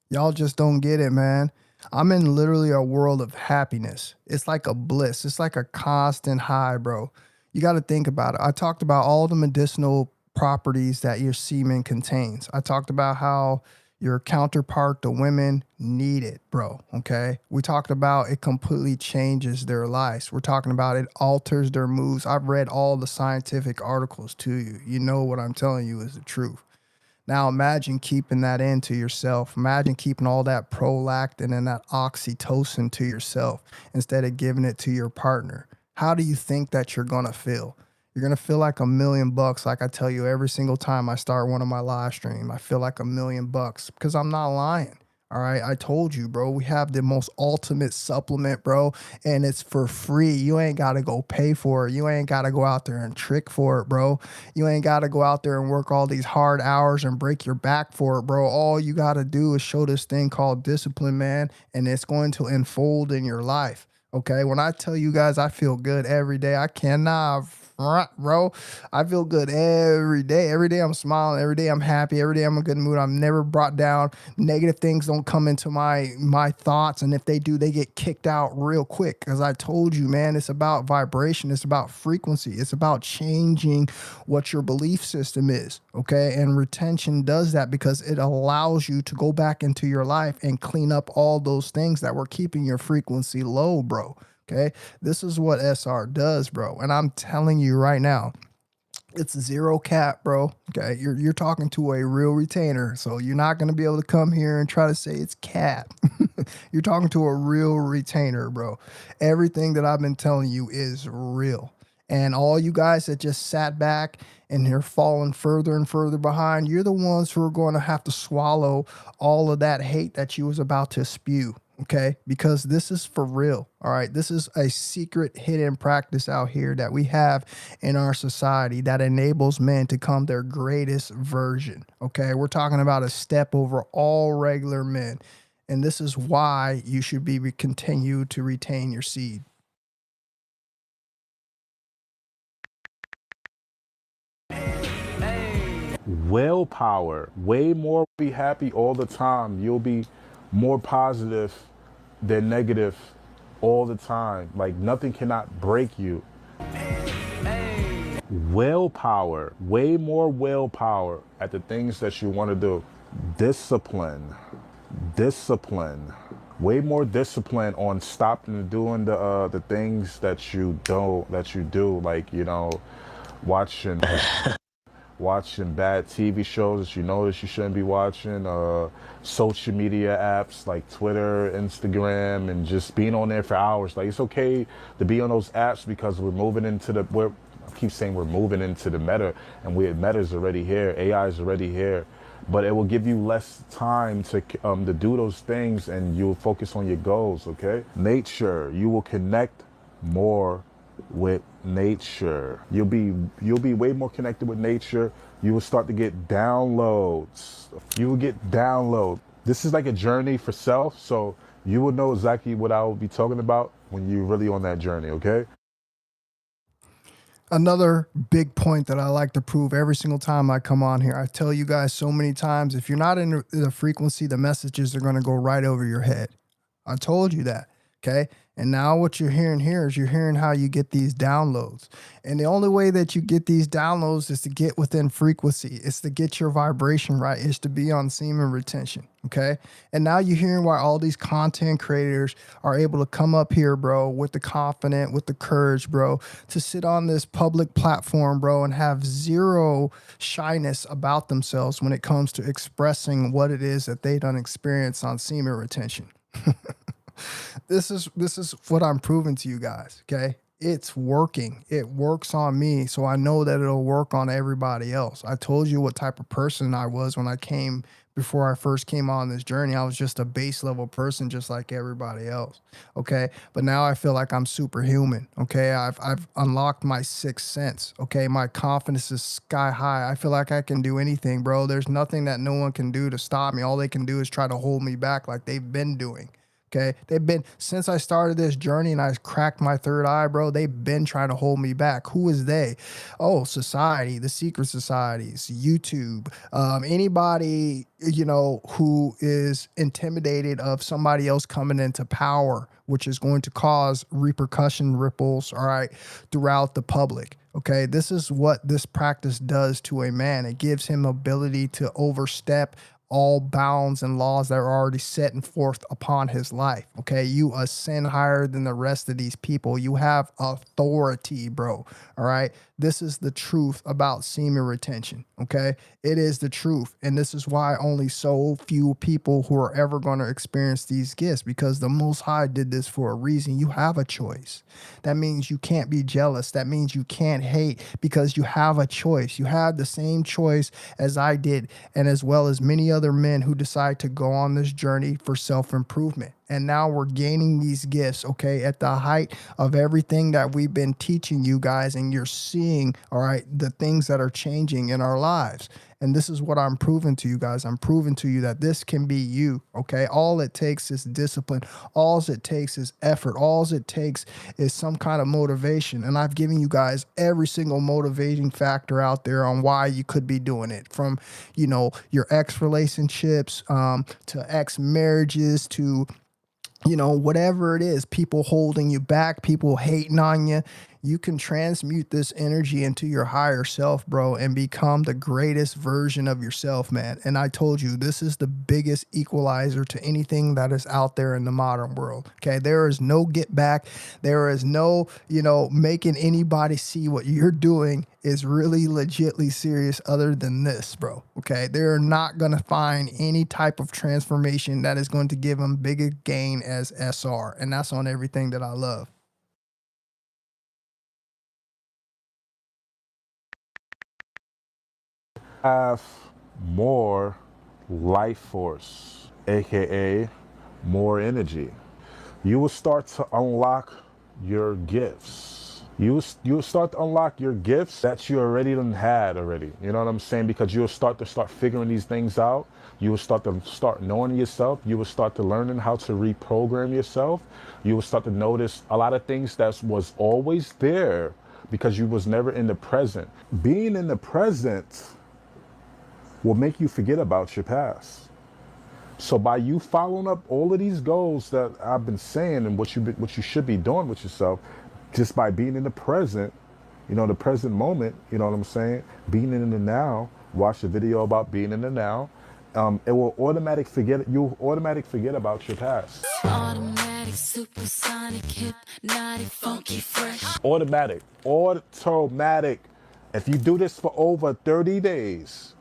Y'all just don't get it, man. I'm in literally a world of happiness. It's like a bliss. It's like a constant high, bro. You got to think about it. I talked about all the medicinal properties that your semen contains. I talked about how your counterpart, the women, need it, bro, okay? We talked about it completely changes their lives. We're talking about it alters their moods. I've read all the scientific articles to you. You know what I'm telling you is the truth. Now imagine keeping that into yourself. Imagine keeping all that prolactin and that oxytocin to yourself instead of giving it to your partner. How do you think that you're gonna feel? You're going to feel like $1,000,000. Like I tell you every single time I start one of my live streams, I feel like $1,000,000 because I'm not lying. All right, I told you, bro. We have the most ultimate supplement, bro, and it's for free. You ain't got to go pay for it. You ain't got to go out there and trick for it, bro. You ain't got to go out there and work all these hard hours and break your back for it, bro. All you got to do is show this thing called discipline, man, and it's going to unfold in your life. Okay, when I tell you guys I feel good every day, I cannot front, bro. I feel good every day. Every day I'm smiling. Every day I'm happy. Every day I'm in a good mood. I'm never brought down. Negative things don't come into my thoughts, and if they do, they get kicked out real quick. Because I told you, man, it's about vibration. It's about frequency. It's about changing what your belief system is. Okay, and retention does that because it allows you to go back into your life and clean up all those things that were keeping your frequency low, bro. Okay, this is what SR does, bro. And I'm telling you right now, it's zero cap, bro. Okay, you're talking to a real retainer, so you're not gonna be able to come here and try to say it's cap. You're talking to a real retainer, bro. Everything that I've been telling you is real. And all you guys that just sat back and you're falling further and further behind, you're the ones who are going to have to swallow all of that hate that you was about to spew. Okay, because this is for real. All right, this is a secret hidden practice out here that we have in our society that enables men to become their greatest version. Okay, we're talking about a step over all regular men, and this is why you should be continue to retain your seed. Willpower, way more be happy all the time. You'll be more positive than negative all the time. Like nothing cannot break you. Willpower, way more willpower at the things that you want to do. Discipline, way more discipline on stopping doing the things that you do, like, you know, watching bad TV shows that you know that you shouldn't be watching, social media apps like Twitter, Instagram, and just being on there for hours. Like, it's okay to be on those apps because we're moving into I keep saying we're moving into the meta, and meta's already here, AI is already here, but it will give you less time to do those things, and you'll focus on your goals. Okay, nature, you will connect more with nature. You'll be way more connected with nature. You will start to get downloads. You will get download. This is like a journey for self, so you will know exactly what I will be talking about when you're really on that journey. Okay. Another big point that I like to prove every single time I come on here, I tell you guys so many times, if you're not in the frequency, the messages are going to go right over your head. I told you that. Okay. And now what you're hearing here is you're hearing how you get these downloads. And the only way that you get these downloads is to get within frequency. It's to get your vibration right. It's to be on semen retention. Okay. And now you're hearing why all these content creators are able to come up here, bro, with the confidence, with the courage, bro, to sit on this public platform, bro, and have zero shyness about themselves when it comes to expressing what it is that they done experience on semen retention. This is what I'm proving to you guys, okay? It's working. It works on me, so I know that it'll work on everybody else. I told you what type of person I was when before I first came on this journey. I was just a base level person just like everybody else, okay? But now I feel like I'm superhuman, okay? I've unlocked my sixth sense, okay? My confidence is sky high. I feel like I can do anything, bro. There's nothing that no one can do to stop me. All they can do is try to hold me back like they've been doing. Okay, they've been, since I started this journey and I cracked my third eye, bro, they've been trying to hold me back. Who is they? Oh, society, the secret societies, YouTube, anybody, you know, who is intimidated of somebody else coming into power, which is going to cause repercussion ripples, all right, throughout the public. Okay, this is what this practice does to a man. It gives him ability to overstep all bounds and laws that are already set and forth upon his life. Okay, you ascend higher than the rest of these people. You have authority, bro. All right, this is the truth about semen retention. Okay, it is the truth, and this is why only so few people who are ever going to experience these gifts, because the Most High did this for a reason. You have a choice. That means you can't be jealous. That means you can't hate, because you have a choice. You have the same choice as I did, and as well as many other men who decide to go on this journey for self-improvement. And now we're gaining these gifts, okay, at the height of everything that we've been teaching you guys, and you're seeing, all right, the things that are changing in our lives. And this is what I'm proving to you guys. I'm proving to you that this can be you, okay? All it takes is discipline. All it takes is effort. All it takes is some kind of motivation. And I've given you guys every single motivating factor out there on why you could be doing it. From, you know, your ex relationships, to ex marriages, to, you know, whatever it is, people holding you back, people hating on you. You can transmute this energy into your higher self, bro, and become the greatest version of yourself, man. And I told you, this is the biggest equalizer to anything that is out there in the modern world. Okay. There is no get back. There is no, you know, making anybody see what you're doing is really legitly serious other than this, bro. Okay. They're not going to find any type of transformation that is going to give them bigger gain as SR. And that's on everything that I love. Have more life force, aka more energy. You will start to unlock your gifts. You will start to unlock your gifts that you already done had already. You know what I'm saying? Because you'll start figuring these things out. You will start knowing yourself. You will start to learning how to reprogram yourself. You will start to notice a lot of things that was always there because you was never in the present. Being in the present will make you forget about your past. So by you following up all of these goals that I've been saying and what you should be doing with yourself, just by being in the present, you know, the present moment, you know what I'm saying? Being in the now, watch the video about being in the now. It will you'll automatically forget about your past. Automatic, supersonic, hypnotic, funky, fresh. Automatic. If you do this for over 30 days,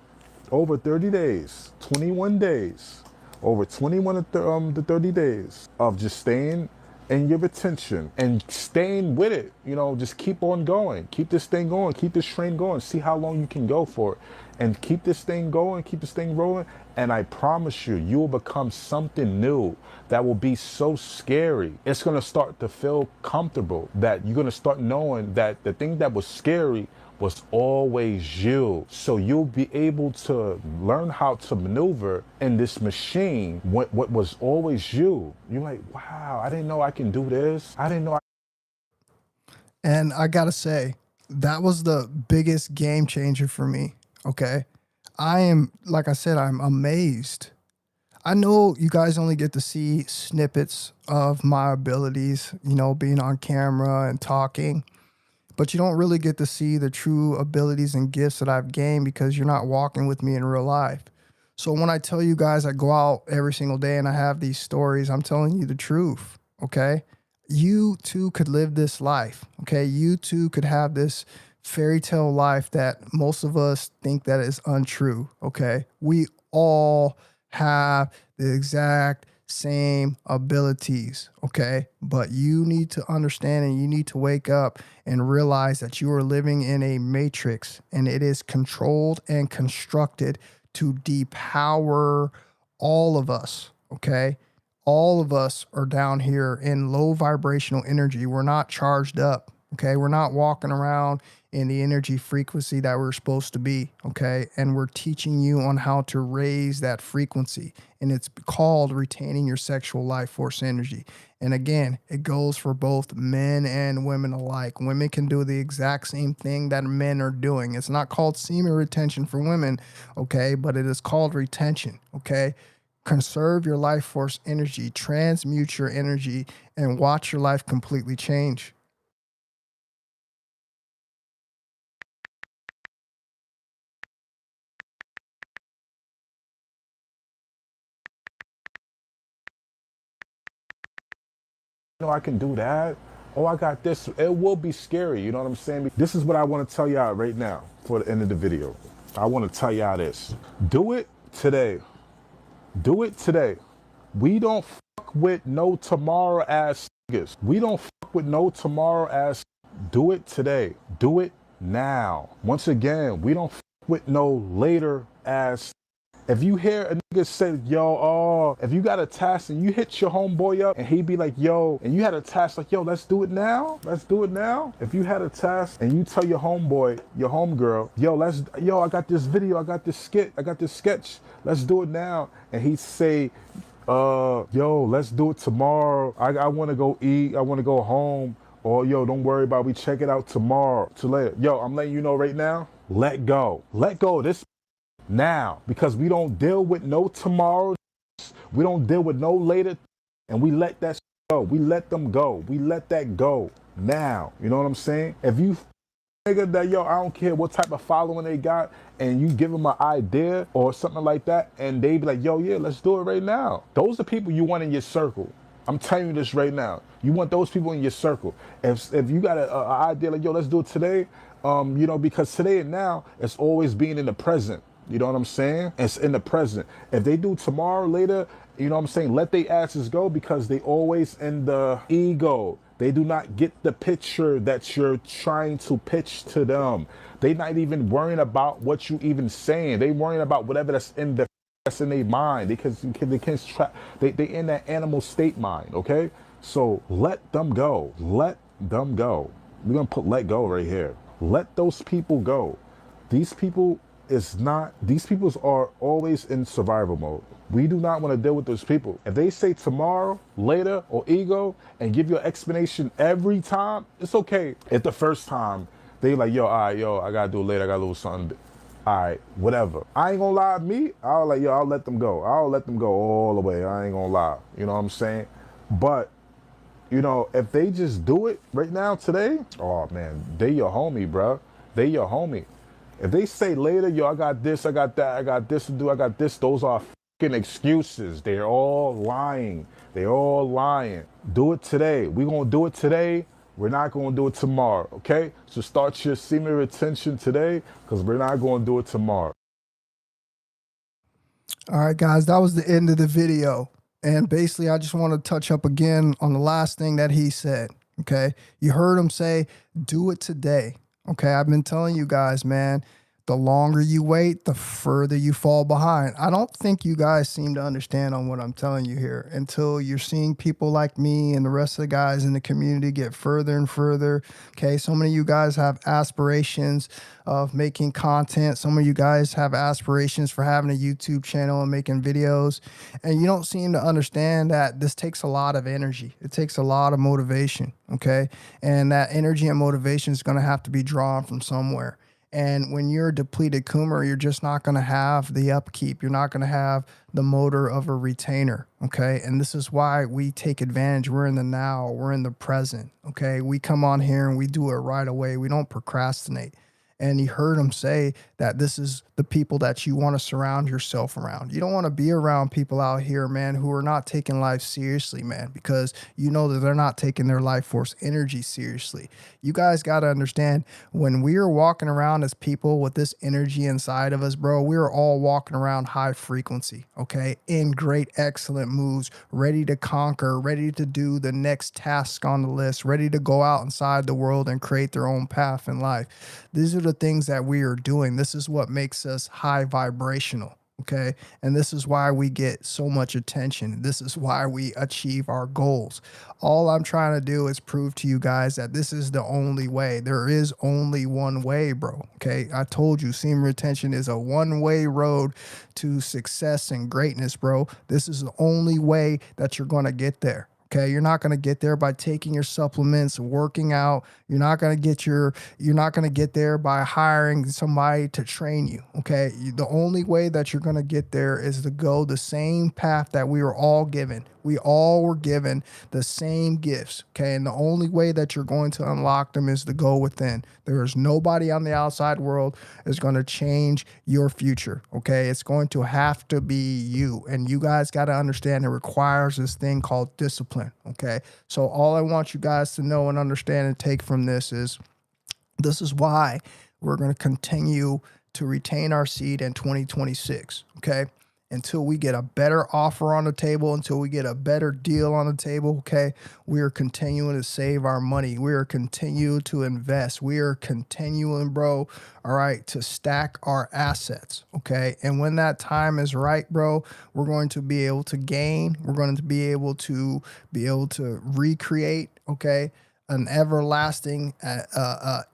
21 days, over 21 to 30 days of just staying in your attention and staying with it, you know, just keep on going, keep this thing going, keep this train going, see how long you can go for it, and keep this thing going, keep this thing rolling. And I promise you, you will become something new that will be so scary. It's going to start to feel comfortable, that you're going to start knowing that the thing that was scary was always you. So you'll be able to learn how to maneuver in this machine, what was always you. You're like, wow, I didn't know I can do this. I didn't know. And I gotta say, that was the biggest game changer for me. Okay. I am, like I said, I'm amazed. I know you guys only get to see snippets of my abilities, you know, being on camera and talking, but you don't really get to see the true abilities and gifts that I've gained because you're not walking with me in real life. So when I tell you guys I go out every single day and I have these stories, I'm telling you the truth, okay? You too could live this life, okay? You too could have this fairy tale life that most of us think that is untrue, okay? We all have the exact same abilities, okay? But you need to understand and you need to wake up and realize that you are living in a matrix and it is controlled and constructed to depower all of us, okay? All of us are down here in low vibrational energy. We're not charged up, okay? We're not walking around in the energy frequency that we're supposed to be, okay? And we're teaching you on how to raise that frequency. And it's called retaining your sexual life force energy. And again, it goes for both men and women alike. Women can do the exact same thing that men are doing. It's not called semen retention for women, okay? But it is called retention, okay? Conserve your life force energy, transmute your energy, and watch your life completely change. You know, I can do that. Oh, I got this. It will be scary. You know what I'm saying? This is what I want to tell y'all right now for the end of the video. I want to tell y'all this. Do it today. Do it today. We don't fuck with no tomorrow ass niggas. We don't fuck with no tomorrow ass. Do it today. Do it now. Once again, we don't fuck with no later ass. If you hear a nigga say, yo, oh, if you got a task and you hit your homeboy up and he be like, yo, and you had a task like, yo, let's do it now. Let's do it now. If you had a task and you tell your homeboy, your homegirl, yo, I got this video, I got this skit, I got this sketch. Let's do it now. And he say, yo, let's do it tomorrow. I want to go eat. I want to go home. Or, yo, don't worry about it. We check it out tomorrow. To later. Yo, I'm letting you know right now, let go. Let go of this now. Because we don't deal with no tomorrow. We don't deal with no later. And we let that go. We let them go. We let that go now. You know what I'm saying? If you nigga that, yo, I don't care what type of following they got, and you give them an idea or something like that, and they be like, yo, yeah, let's do it right now. Those are people you want in your circle. I'm telling you this right now. You want those people in your circle. If you got an idea like, yo, let's do it today, you know, because today and now, it's always being in the present. You know what I'm saying? It's in the present. If they do tomorrow, later, you know what I'm saying, let their asses go, because they always in the ego. They do not get the picture that you're trying to pitch to them. They not even worrying about what you even saying. They worrying about whatever that's in their mind. They in that animal state mind, okay? So let them go. Let them go. We're gonna put let go right here. Let those people go. These people are always in survival mode. We do not want to deal with those people. If they say tomorrow, later, or ego, and give you an explanation every time, it's okay. If the first time they like, yo, all right, yo, I gotta do it later, I gotta do something. All right, whatever. I ain't gonna lie, I'll let them go. I'll let them go all the way. I ain't gonna lie. You know what I'm saying? But, you know, if they just do it right now, today, oh man, they your homie, bro. They your homie. If they say later, yo, I got this, I got that, I got this to do, I got this, those are fucking excuses. They're all lying. They're all lying. Do it today. We're gonna do it today. We're not going to do it tomorrow, okay? So start your semen retention today, because we're not going to do it tomorrow. All right, guys, that was the end of the video. And basically, I just want to touch up again on the last thing that he said, okay? You heard him say, do it today, okay? I've been telling you guys, man, the longer you wait, the further you fall behind. I don't think you guys seem to understand on what I'm telling you here until you're seeing people like me and the rest of the guys in the community get further and further. Okay, so many of you guys have aspirations of making content. Some of you guys have aspirations for having a YouTube channel and making videos. And you don't seem to understand that this takes a lot of energy. It takes a lot of motivation, okay? And that energy and motivation is going to have to be drawn from somewhere. And when you're a depleted Coomer, you're just not going to have the upkeep. You're not going to have the motor of a retainer, okay? And this is why we take advantage. We're in the now. We're in the present, okay? We come on here and we do it right away. We don't procrastinate. And you heard him say that this is the people that you want to surround yourself around. You don't want to be around people out here, man, who are not taking life seriously, man, because you know that they're not taking their life force energy seriously. You guys got to understand, when we are walking around as people with this energy inside of us, bro, we are all walking around high frequency, okay, in great, excellent moods, ready to conquer, ready to do the next task on the list, ready to go out inside the world and create their own path in life. These are the things that we are doing. This is what makes us high vibrational, okay? And this is why we get so much attention. This is why we achieve our goals. All I'm trying to do is prove to you guys that this is the only way. There is only one way, bro, okay? I told you, semen retention is a one-way road to success and greatness, bro. This is the only way that you're going to get there. Okay, you're not going to get there by taking your supplements, working out. You're not going to get there by hiring somebody to train you. Okay, the only way that you're going to get there is to go the same path that we were all given. We all were given the same gifts. Okay, and the only way that you're going to unlock them is to go within. There is nobody on the outside world is going to change your future. Okay, it's going to have to be you, and you guys got to understand it requires this thing called discipline. Okay, so all I want you guys to know and understand and take from this is why we're going to continue to retain our seed in 2026. Okay, Until we get a better offer on the table, until we get a better deal on the table, okay, we are continuing to save our money. We are continuing to invest. We are continuing, bro, all right, to stack our assets, okay? And when that time is right, bro, we're going to be able to gain. We're going to be able to recreate, okay, an everlasting, a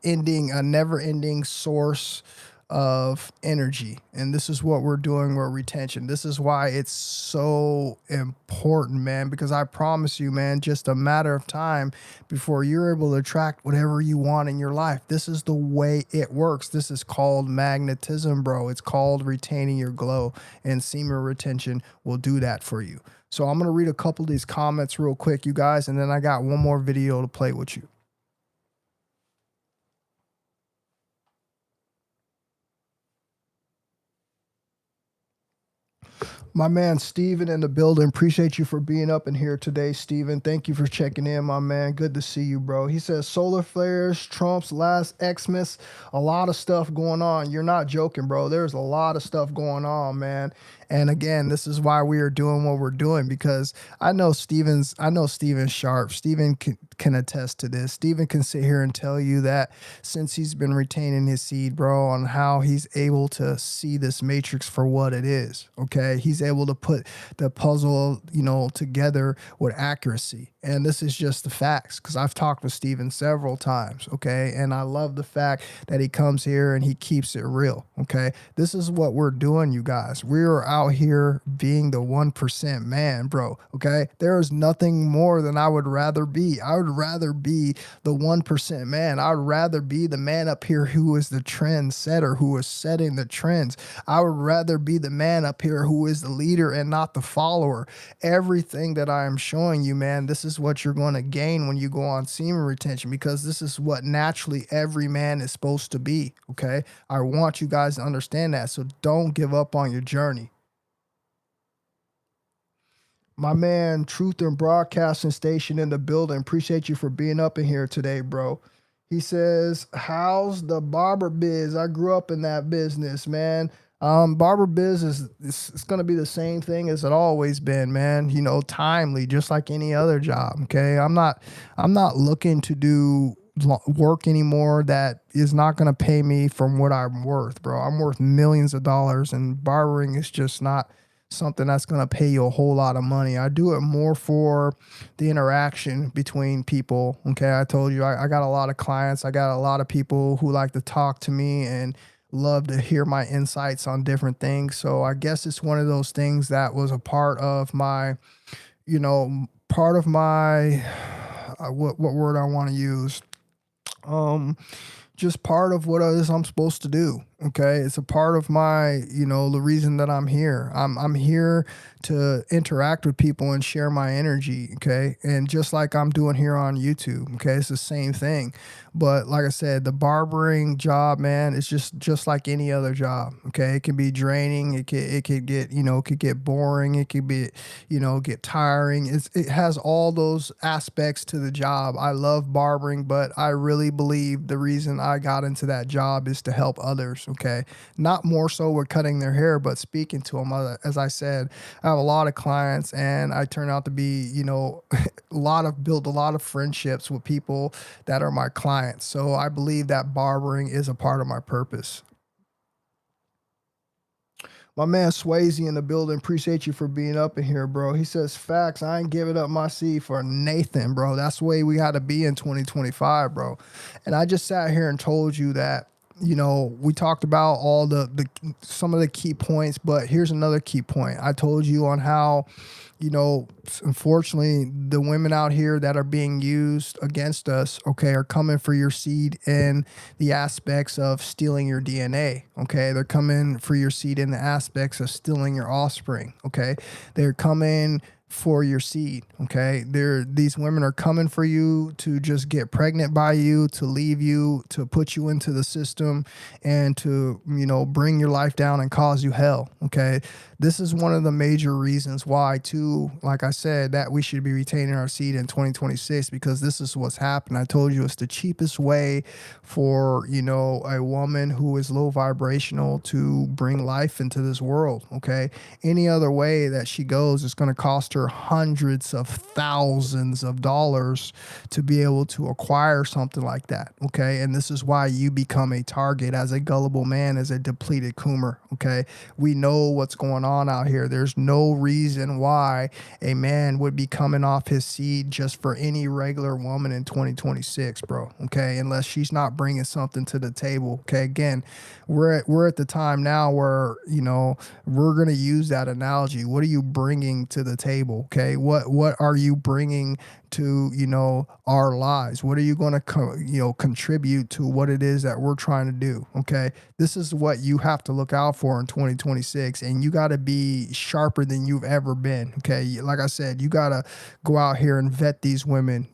never-ending source of energy. And this is what we're doing with retention. This is why it's so important, man, because I promise you, man, just a matter of time before you're able to attract whatever you want in your life. This is the way it works. This is called magnetism, bro. It's called retaining your glow, and semen retention will do that for you. So I'm going to read a couple of these comments real quick, you guys, and then I got one more video to play with you. My man Steven in the building. Appreciate you for being up in here today, Steven. Thank you for checking in, my man. Good to see you, bro. He says solar flares, Trump's last Xmas, a lot of stuff going on. You're not joking, bro. There's a lot of stuff going on, man. And again, this is why we are doing what we're doing, because I know Steven Sharp. Steven can attest to this. Steven can sit here and tell you that since he's been retaining his seed, bro, on how he's able to see this matrix for what it is. Okay. He's able to put the puzzle, together with accuracy. And this is just the facts, because I've talked with Steven several times. Okay. And I love the fact that he comes here and he keeps it real. Okay. This is what we're doing, you guys. We are out here being the 1% man, bro. Okay. There is nothing more than I would rather be. I would rather be the 1% man. I would rather be the man up here who is the trend setter, who is setting the trends. I would rather be the man up here who is the leader and not the follower. Everything that I am showing you, man, this is what you're going to gain when you go on semen retention, because this is what naturally every man is supposed to be. Okay. I want you guys to understand that. So don't give up on your journey. My man, Truth and Broadcasting Station in the building. Appreciate you for being up in here today, bro. He says, how's the barber biz? I grew up in that business, man. Barber biz it's going to be the same thing as it always been, man. Timely, just like any other job. Okay. I'm not looking to do work anymore that is not going to pay me from what I'm worth, bro. I'm worth millions of dollars, and barbering is just not something that's going to pay you a whole lot of money. I do it more for the interaction between people. Okay. I told you, I got a lot of clients. I got a lot of people who like to talk to me and love to hear my insights on different things. So I guess it's one of those things that was a part of my, what word I want to use. Just part of what it is I'm supposed to do. Okay. It's a part of my, the reason that I'm here. I'm here to interact with people and share my energy. Okay. And just like I'm doing here on YouTube. Okay. It's the same thing. But like I said, the barbering job, man, it's just like any other job. Okay. It can be draining. It could get, it could get boring. It could be, get tiring. It has all those aspects to the job. I love barbering, but I really believe the reason I got into that job is to help others. Okay. Not more so with cutting their hair, but speaking to them. As I said, I have a lot of clients, and I turn out to be, build a lot of friendships with people that are my clients. So I believe that barbering is a part of my purpose. My man Swayze in the building. Appreciate you for being up in here, bro. He says, facts, I ain't giving up my seed for Nathan, bro. That's the way we got to be in 2025, bro. And I just sat here and told you that, we talked about all some of the key points, but here's another key point. I told you on how, unfortunately, the women out here that are being used against us, okay, are coming for your seed in the aspects of stealing your DNA, okay? They're coming for your seed in the aspects of stealing your offspring, okay? They're coming for your seed. Okay. These women are coming for you to just get pregnant by you, to leave you, to put you into the system, and to, bring your life down and cause you hell. Okay. This is one of the major reasons why, too, like I said, that we should be retaining our seed in 2026, because this is what's happened. I told you it's the cheapest way for, a woman who is low vibrational to bring life into this world. Okay. Any other way that she goes, it's going to cost her hundreds of thousands of dollars to be able to acquire something like that. Okay. And this is why you become a target as a gullible man, as a depleted coomer. Okay. We know what's going on out here. There's no reason why a man would be coming off his seed just for any regular woman in 2026, bro. Okay. Unless she's not bringing something to the table. Okay. Again, we're at the time now where, we're going to use that analogy. What are you bringing to the table? Okay. What are you bringing to, our lives? What are you going to, contribute to what it is that we're trying to do? Okay. This is what you have to look out for in 2026. And you got to be sharper than you've ever been. Okay. Like I said, you got to go out here and vet these women,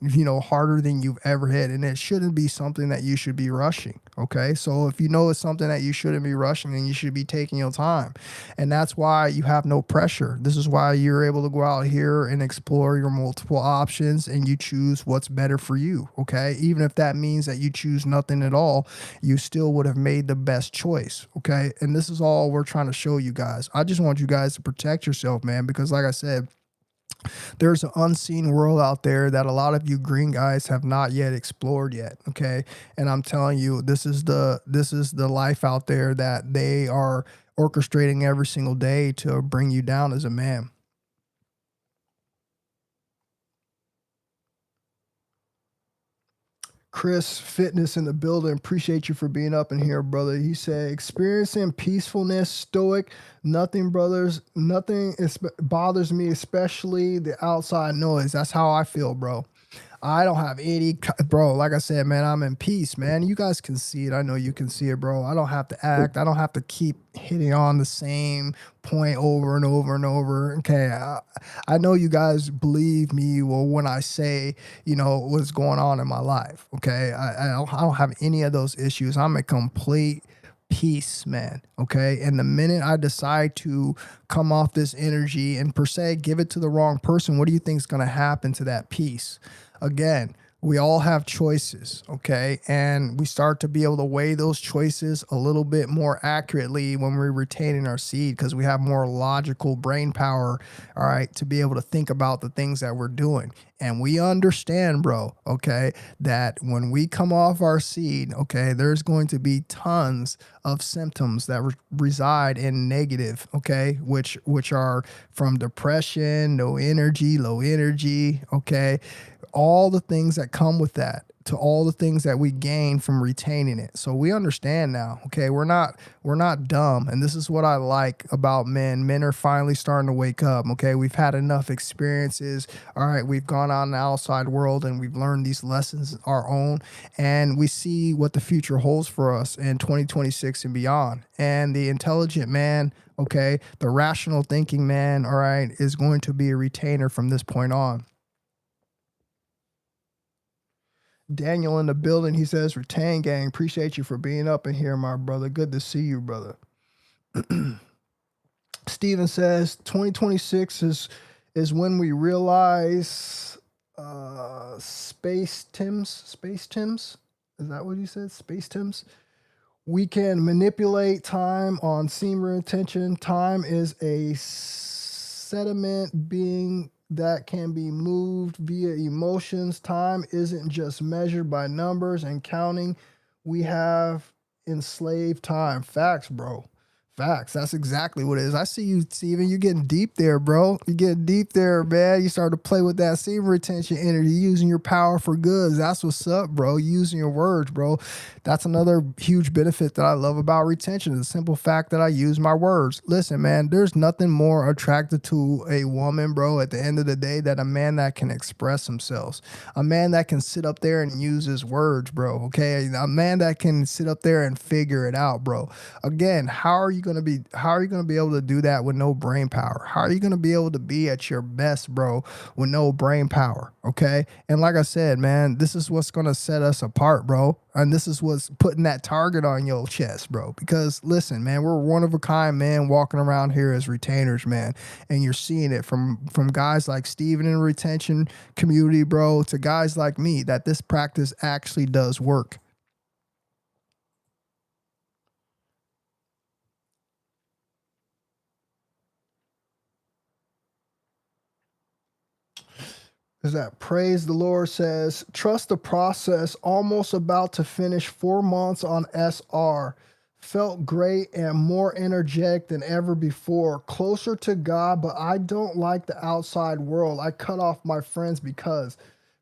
harder than you've ever hit. And it shouldn't be something that you should be rushing. Okay. So if you know it's something that you shouldn't be rushing, then you should be taking your time. And that's why you have no pressure. This is why you're able to go out here and explore your multiple options, and you choose what's better for you. Okay. Even if that means that you choose nothing at all, you still would have made the best choice. Okay. And this is all we're trying to show you guys. I just want you guys to protect yourself, man, because like I said, there's an unseen world out there that a lot of you green guys have not yet explored yet. Okay. And I'm telling you, this is the life out there that they are orchestrating every single day to bring you down as a man. Chris Fitness in the building. Appreciate you for being up in here, brother. He said, experiencing peacefulness, stoic, nothing, brothers, nothing bothers me, especially the outside noise. That's how I feel, bro. I don't have any, bro, like I said, man, I'm in peace, man. You guys can see it. I know you can see it, bro. I don't have to act. I don't have to keep hitting on the same point over and over and over. Okay, I know you guys believe me when I say, what's going on in my life. Okay, I don't have any of those issues. I'm a complete peace, man. Okay. And the minute I decide to come off this energy and per se give it to the wrong person, what do you think is going to happen to that peace? Again, we all have choices, okay? And we start to be able to weigh those choices a little bit more accurately when we're retaining our seed, because we have more logical brain power, all right, to be able to think about the things that we're doing. And we understand, bro, okay, that when we come off our seed, okay, there's going to be tons of symptoms that reside in negative, okay, which are from depression, low energy, okay, all the things that come with that, to all the things that we gain from retaining it. So we understand now, okay? We're not dumb. And this is what I like about men. Men are finally starting to wake up, okay? We've had enough experiences. All right, we've gone out in the outside world and we've learned these lessons our own, and we see what the future holds for us in 2026 and beyond. And the intelligent man, okay, the rational thinking man, all right, is going to be a retainer from this point on. Daniel in the building, he says, retain gang. Appreciate you for being up in here, my brother. Good to see you, brother. Steven says 2026 is when we realize space Tims. Is that what he said? Space Tims. We can manipulate time on semen retention. Time is a sediment being that can be moved via emotions. Time isn't just measured by numbers and counting. We have enslaved time. Facts, bro. Facts. That's exactly what it is. I see you, Steven. You're getting deep there, bro. You're getting deep there, man. You start to play with that semen retention energy, using your power for goods. That's what's up, bro. Using your words, bro. That's another huge benefit that I love about retention. The simple fact that I use my words. Listen, man, there's nothing more attractive to a woman, bro, at the end of the day, than a man that can express themselves. A man that can sit up there and use his words, bro. Okay. A man that can sit up there and figure it out, bro. Again, how are you are you gonna be able to do that with no brain power? How are you gonna be able to be at your best, bro, with no brain power? Okay. And like I said, man, this is what's gonna set us apart, bro. And this is what's putting that target on your chest, bro. Because listen, man, we're one of a kind, man, walking around here as retainers, man. And you're seeing it from guys like Steven in the retention community, bro, to guys like me, that this practice actually does work. Is that Praise the Lord says, trust the process, almost about to finish 4 months on SR. Felt great and more energetic than ever before. Closer to God, but I don't like the outside world. I cut off my friends because,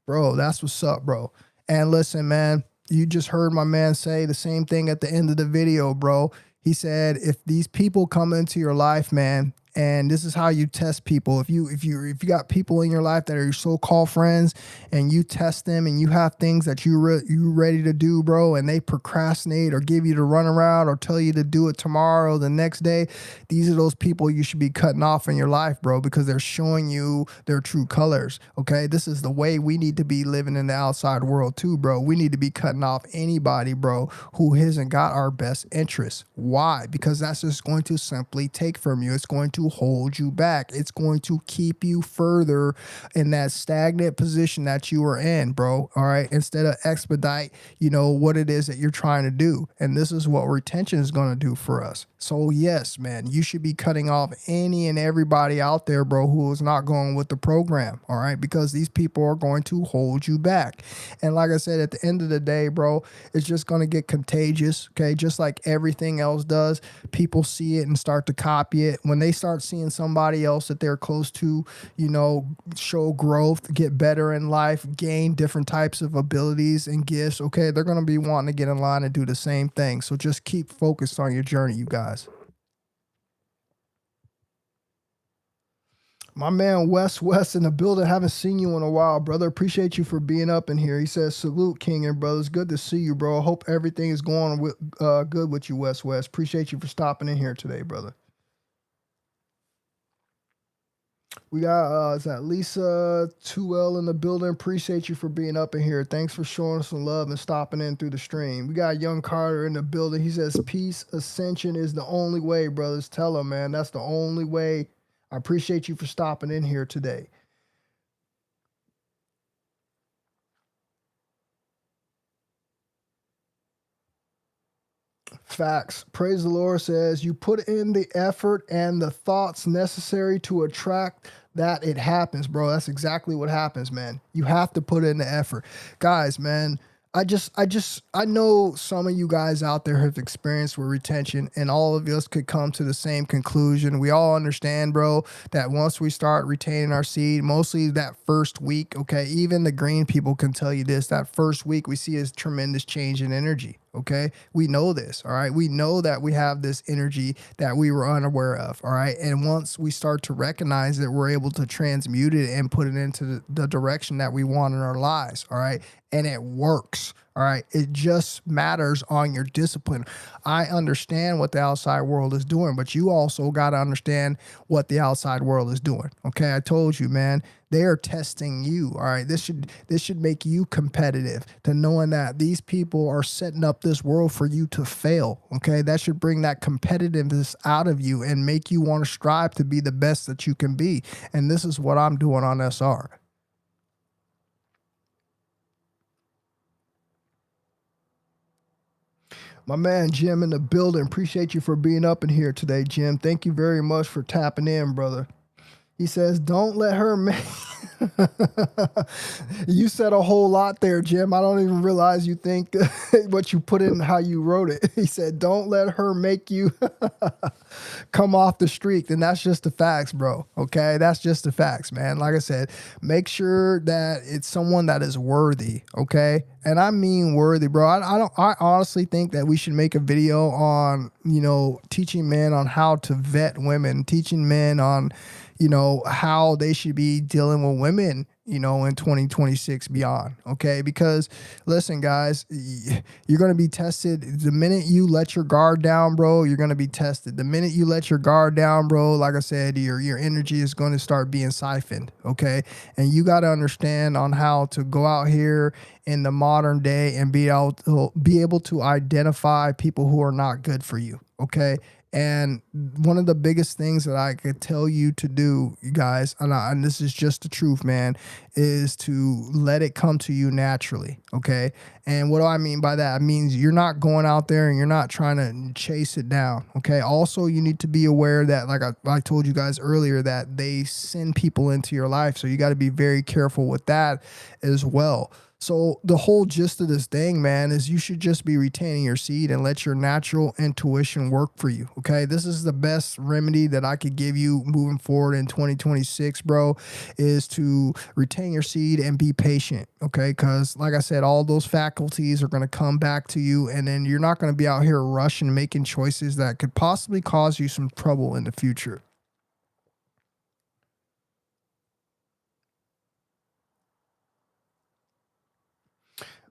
bro, that's what's up, bro. And listen, man, you just heard my man say the same thing at the end of the video, bro. He said, if these people come into your life, man, and this is how you test people. If you got people in your life that are your so-called friends, and you test them, and you have things that you ready to do, bro, and they procrastinate or give you the runaround or tell you to do it tomorrow, the next day, these are those people you should be cutting off in your life, bro, because they're showing you their true colors. Okay, this is the way we need to be living in the outside world too, bro. We need to be cutting off anybody, bro, who hasn't got our best interests. Why? Because that's just going to simply take from you. It's going to hold you back. It's going to keep you further in that stagnant position that you are in, bro. All right. Instead of expedite, what it is that you're trying to do. And this is what retention is going to do for us. So yes, man, you should be cutting off any and everybody out there, bro, who is not going with the program. All right. Because these people are going to hold you back. And like I said, at the end of the day, bro, it's just going to get contagious. Okay. Just like everything else does. People see it and start to copy it. When they start seeing somebody else that they're close to, show growth, get better in life, gain different types of abilities and gifts, okay, they're going to be wanting to get in line and do the same thing. So just keep focused on your journey, you guys. My man West in the building. Haven't seen you in a while, brother. Appreciate you for being up in here. He says, salute, King and brothers. Good to see you, bro. Hope everything is going good with you, West. Appreciate you for stopping in here today, brother. We got, is that Lisa 2L in the building? Appreciate you for being up in here. Thanks for showing us some love and stopping in through the stream. We got Young Carter in the building. He says, peace, ascension is the only way, brothers. Tell him, man, that's the only way. I appreciate you for stopping in here today. Facts. Praise the Lord says, you put in the effort and the thoughts necessary to attract that, it happens, bro. That's exactly what happens, man. You have to put in the effort. Guys, man, I know some of you guys out there have experienced with retention, and all of us could come to the same conclusion. We all understand, bro, that once we start retaining our seed, mostly that first week, okay, even the green people can tell you this, that first week we see a tremendous change in energy. Okay, we know this. All right, we know that we have this energy that we were unaware of. All right, and once we start to recognize it, we're able to transmute it and put it into the direction that we want in our lives. All right, and it works. All right, it just matters on your discipline. I understand what the outside world is doing, but you also got to understand what the outside world is doing. Okay, I told you, man. They are testing you. All right. This should make you competitive, to knowing that these people are setting up this world for you to fail. Okay. That should bring that competitiveness out of you and make you want to strive to be the best that you can be. And this is what I'm doing on SR. My man Jim in the building. Appreciate you for being up in here today, Jim. Thank you very much for tapping in, brother. He says, don't let her make... You said a whole lot there, Jim. I don't even realize you think what you put in, how you wrote it. He said, don't let her make you come off the streak. And that's just the facts, bro. Okay, that's just the facts, man. Like I said, make sure that it's someone that is worthy, okay? And I mean worthy, bro. I honestly think that we should make a video on, teaching men on how to vet women, teaching men on, how they should be dealing with women you know, in 2026 beyond, okay? Because listen, guys, you're going to be tested. The minute you let your guard down, bro, you're going to be tested. The minute you let your guard down, bro, like I said, your energy is going to start being siphoned, okay? And you got to understand on how to go out here in the modern day and be able to identify people who are not good for you, okay? And one of the biggest things that I could tell you to do, you guys, and this is just the truth, man, is to let it come to you naturally, okay? And what do I mean by that? It means you're not going out there and you're not trying to chase it down, okay? Also, you need to be aware that, like I told you guys earlier, that they send people into your life. So you got to be very careful with that as well. So the whole gist of this thing, man, is you should just be retaining your seed and let your natural intuition work for you, okay? This is the best remedy that I could give you moving forward in 2026, bro, is to retain your seed and be patient, okay? Because like I said, all those faculties are going to come back to you, and then you're not going to be out here rushing, making choices that could possibly cause you some trouble in the future.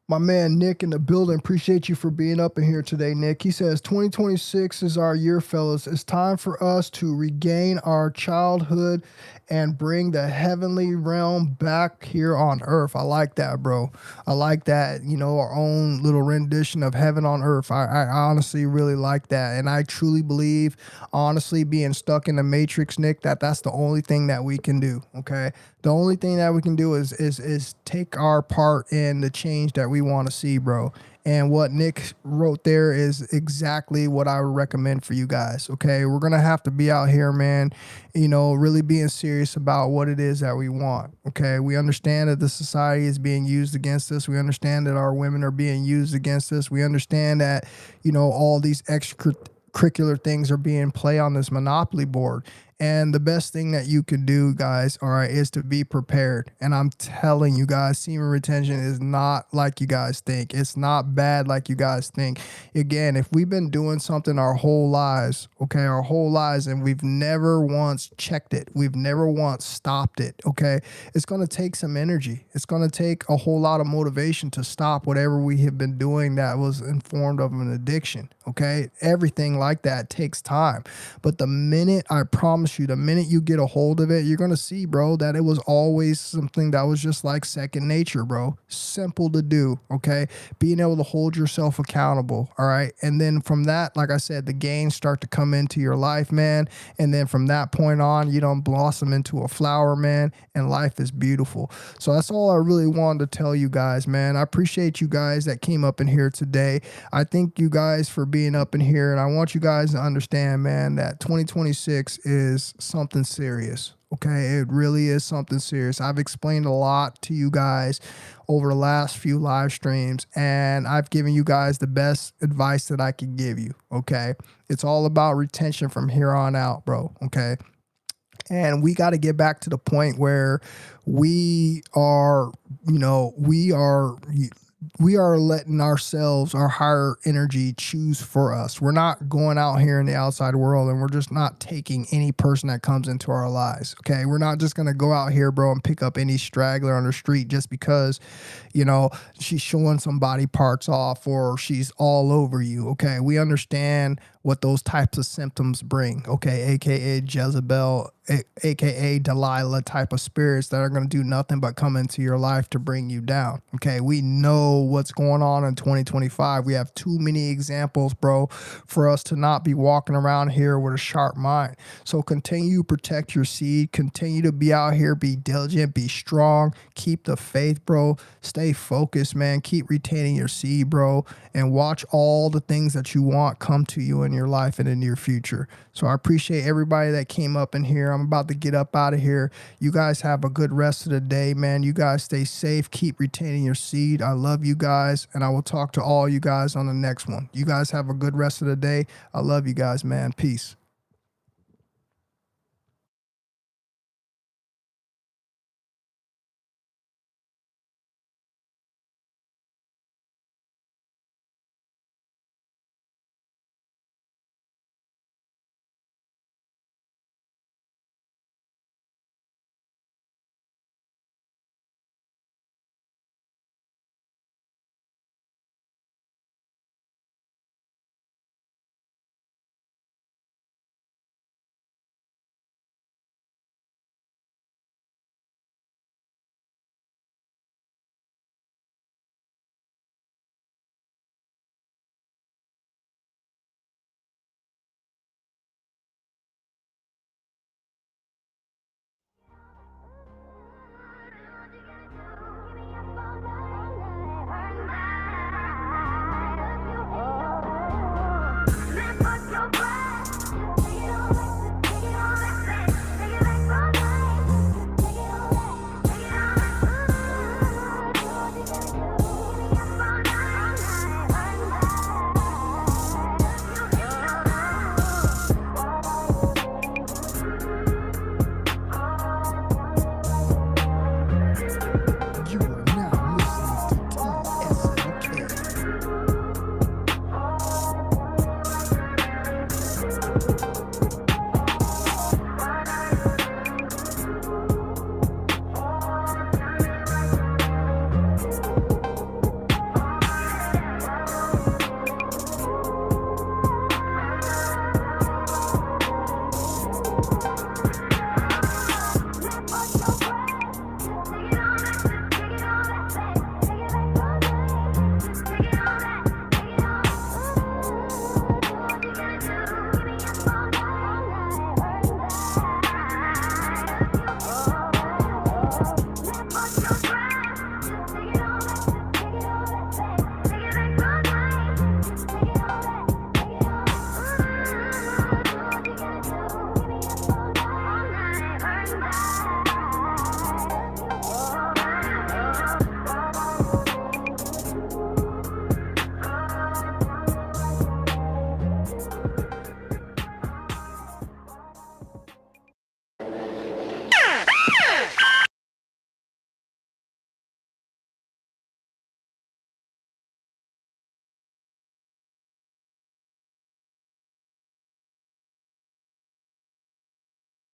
My man Nick in the building, appreciate you for being up in here today, Nick. He says 2026 is our year, fellas. It's time for us to regain our childhood and bring the heavenly realm back here on earth. I like that, bro. I like that, you know, our own little rendition of heaven on earth. I honestly really like that. And I truly believe, honestly, being stuck in the matrix, Nick, that's the only thing that we can do, okay? The only thing that we can do is take our part in the change that we want to see, bro. And what Nick wrote there is exactly what I would recommend for you guys, okay? We're going to have to be out here, man, you know, really being serious about what it is that we want, okay? We understand that the society is being used against us. We understand that our women are being used against us. We understand that, you know, all these extracurricular things are being played on this monopoly board. And the best thing that you can do, guys, all right, is to be prepared. And I'm telling you guys, semen retention is not like you guys think. It's not bad like you guys think. Again, if we've been doing something our whole lives, okay, our whole lives, and we've never once checked it, we've never once stopped it, okay, it's going to take some energy. It's going to take a whole lot of motivation to stop whatever we have been doing that was informed of an addiction, okay? Everything like that takes time. But the minute, I promise you, the minute you get a hold of it, you're going to see, bro, that it was always something that was just like second nature, bro. Simple to do, okay? Being able to hold yourself accountable, all right? And then from that, like I said, the gains start to come into your life, man. And then from that point on, you don't blossom into a flower, man, and life is beautiful. So that's all I really wanted to tell you guys, man. I appreciate you guys that came up in here today. I thank you guys for being up in here, and I want you guys to understand, man, that 2026 is something serious, okay? It really is something serious. I've explained a lot to you guys over the last few live streams, and I've given you guys the best advice that I can give you, okay? It's all about retention from here on out, bro, okay? And we got to get back to the point where we are, you know, we are letting ourselves, our higher energy, choose for us. We're not going out here in the outside world and we're just not taking any person that comes into our lives, okay? We're not just going to go out here, bro, and pick up any straggler on the street just because, you know, she's showing some body parts off or she's all over you, okay? We understand what those types of symptoms bring, okay? AKA Jezebel, AKA Delilah type of spirits that are going to do nothing but come into your life to bring you down, okay? We know what's going on in 2025. We have too many examples, bro, for us to not be walking around here with a sharp mind. So continue to protect your seed. Continue to be out here, be diligent, be strong, keep the faith, bro. Stay focused, man. Keep retaining your seed, bro, and watch all the things that you want come to you in your life in the near future. So I appreciate everybody that came up in here. I'm about to get up out of here. You guys have a good rest of the day, man. You guys stay safe. Keep retaining your seed. I love you guys, and I will talk to all you guys on the next one. You guys have a good rest of the day. I love you guys, man. Peace.